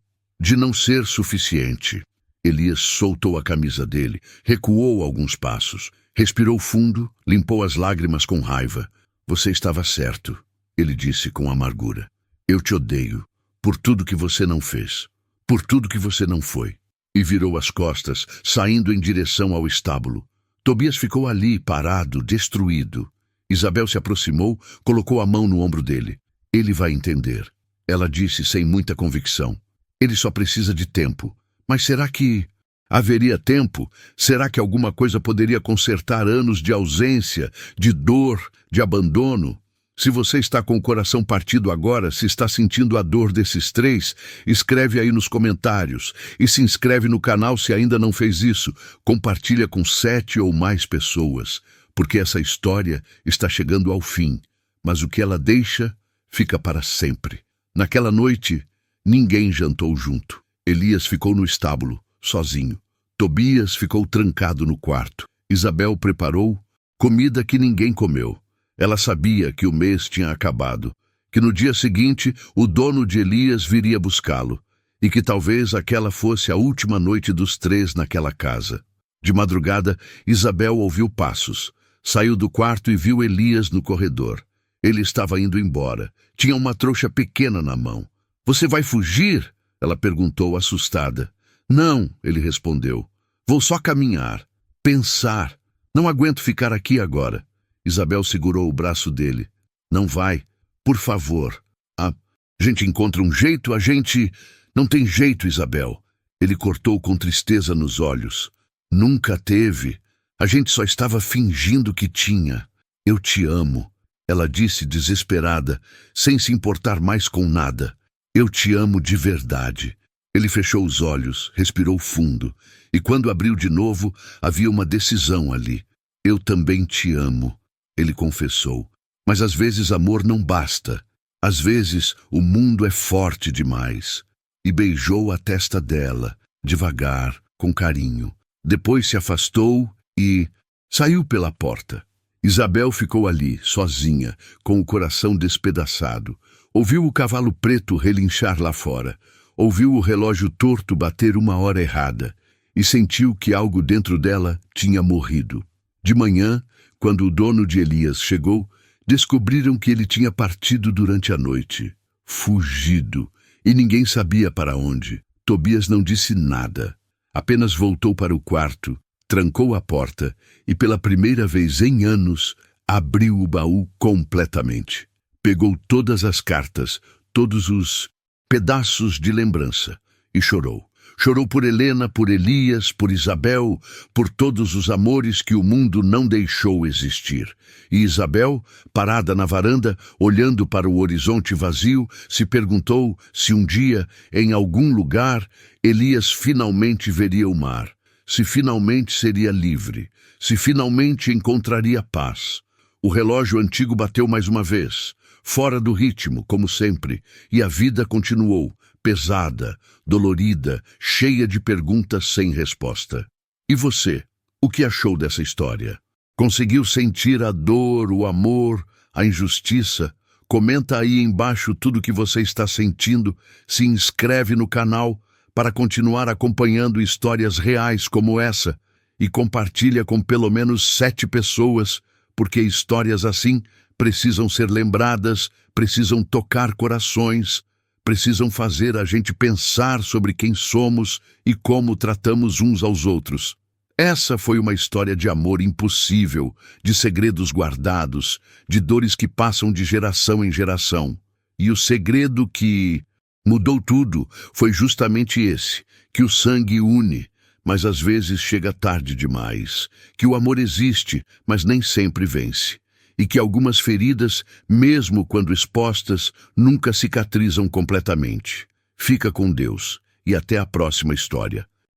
não ser suficiente." Elias soltou a camisa dele, recuou alguns passos, respirou fundo, limpou as lágrimas com raiva. "Você estava certo", ele disse com amargura. "Eu te odeio, por tudo que você não fez, por tudo que você não foi." E virou as costas, saindo em direção ao estábulo. Tobias ficou ali, parado, destruído. Isabel se aproximou, colocou a mão no ombro dele. "Ele vai entender", ela disse sem muita convicção. "Ele só precisa de tempo. Mas será que haveria tempo? Será que alguma coisa poderia consertar anos de ausência, de dor, de abandono?" Se você está com o coração partido agora, se está sentindo a dor desses três, escreve aí nos comentários. E se inscreve no canal se ainda não fez isso. Compartilha com 7 ou mais pessoas, porque essa história está chegando ao fim. Mas o que ela deixa, fica para sempre. Naquela noite, ninguém jantou junto. Elias ficou no estábulo, sozinho. Tobias ficou trancado no quarto. Isabel preparou comida que ninguém comeu. Ela sabia que o mês tinha acabado, que no dia seguinte o dono de Elias viria buscá-lo, e que talvez aquela fosse a última noite dos 3 naquela casa. De madrugada, Isabel ouviu passos. Saiu do quarto e viu Elias no corredor. Ele estava indo embora. Tinha uma trouxa pequena na mão. "Você vai fugir?" ela perguntou, assustada. "Não", ele respondeu. "Vou só caminhar, pensar. Não aguento ficar aqui agora." Isabel segurou o braço dele. "Não vai, por favor. A gente encontra um jeito, a gente... Não tem jeito, Isabel." Ele cortou com tristeza nos olhos. "Nunca teve. A gente só estava fingindo que tinha. Eu te amo." Ela disse desesperada, sem se importar mais com nada. "Eu te amo de verdade." Ele fechou os olhos, respirou fundo, e quando abriu de novo, havia uma decisão ali. "Eu também te amo." Ele confessou. "Mas às vezes amor não basta. Às vezes o mundo é forte demais." E beijou a testa dela, devagar, com carinho. Depois se afastou e saiu pela porta. Isabel ficou ali, sozinha, com o coração despedaçado. Ouviu o cavalo preto relinchar lá fora. Ouviu o relógio torto bater 1 hora errada. E sentiu que algo dentro dela tinha morrido. De manhã, quando o dono de Elias chegou, descobriram que ele tinha partido durante a noite. Fugido. E ninguém sabia para onde. Tobias não disse nada. Apenas voltou para o quarto, trancou a porta e, pela primeira vez em anos, abriu o baú completamente. Pegou todas as cartas, todos os pedaços de lembrança e chorou. Chorou por Helena, por Elias, por Isabel, por todos os amores que o mundo não deixou existir. E Isabel, parada na varanda, olhando para o horizonte vazio, se perguntou se um dia, em algum lugar, Elias finalmente veria o mar, se finalmente seria livre, se finalmente encontraria paz. O relógio antigo bateu mais uma vez, fora do ritmo, como sempre, e a vida continuou, pesada, dolorida, cheia de perguntas sem resposta. E você, o que achou dessa história? Conseguiu sentir a dor, o amor, a injustiça? Comenta aí embaixo tudo o que você está sentindo, se inscreve no canal para continuar acompanhando histórias reais como essa e compartilha com pelo menos 7 pessoas, porque histórias assim precisam ser lembradas, precisam tocar corações, precisam fazer a gente pensar sobre quem somos e como tratamos uns aos outros. Essa foi uma história de amor impossível, de segredos guardados, de dores que passam de geração em geração. E o segredo que mudou tudo foi justamente esse, que o sangue une, mas às vezes chega tarde demais, que o amor existe, mas nem sempre vence. E que algumas feridas, mesmo quando expostas, nunca cicatrizam completamente. Fica com Deus e até a próxima história.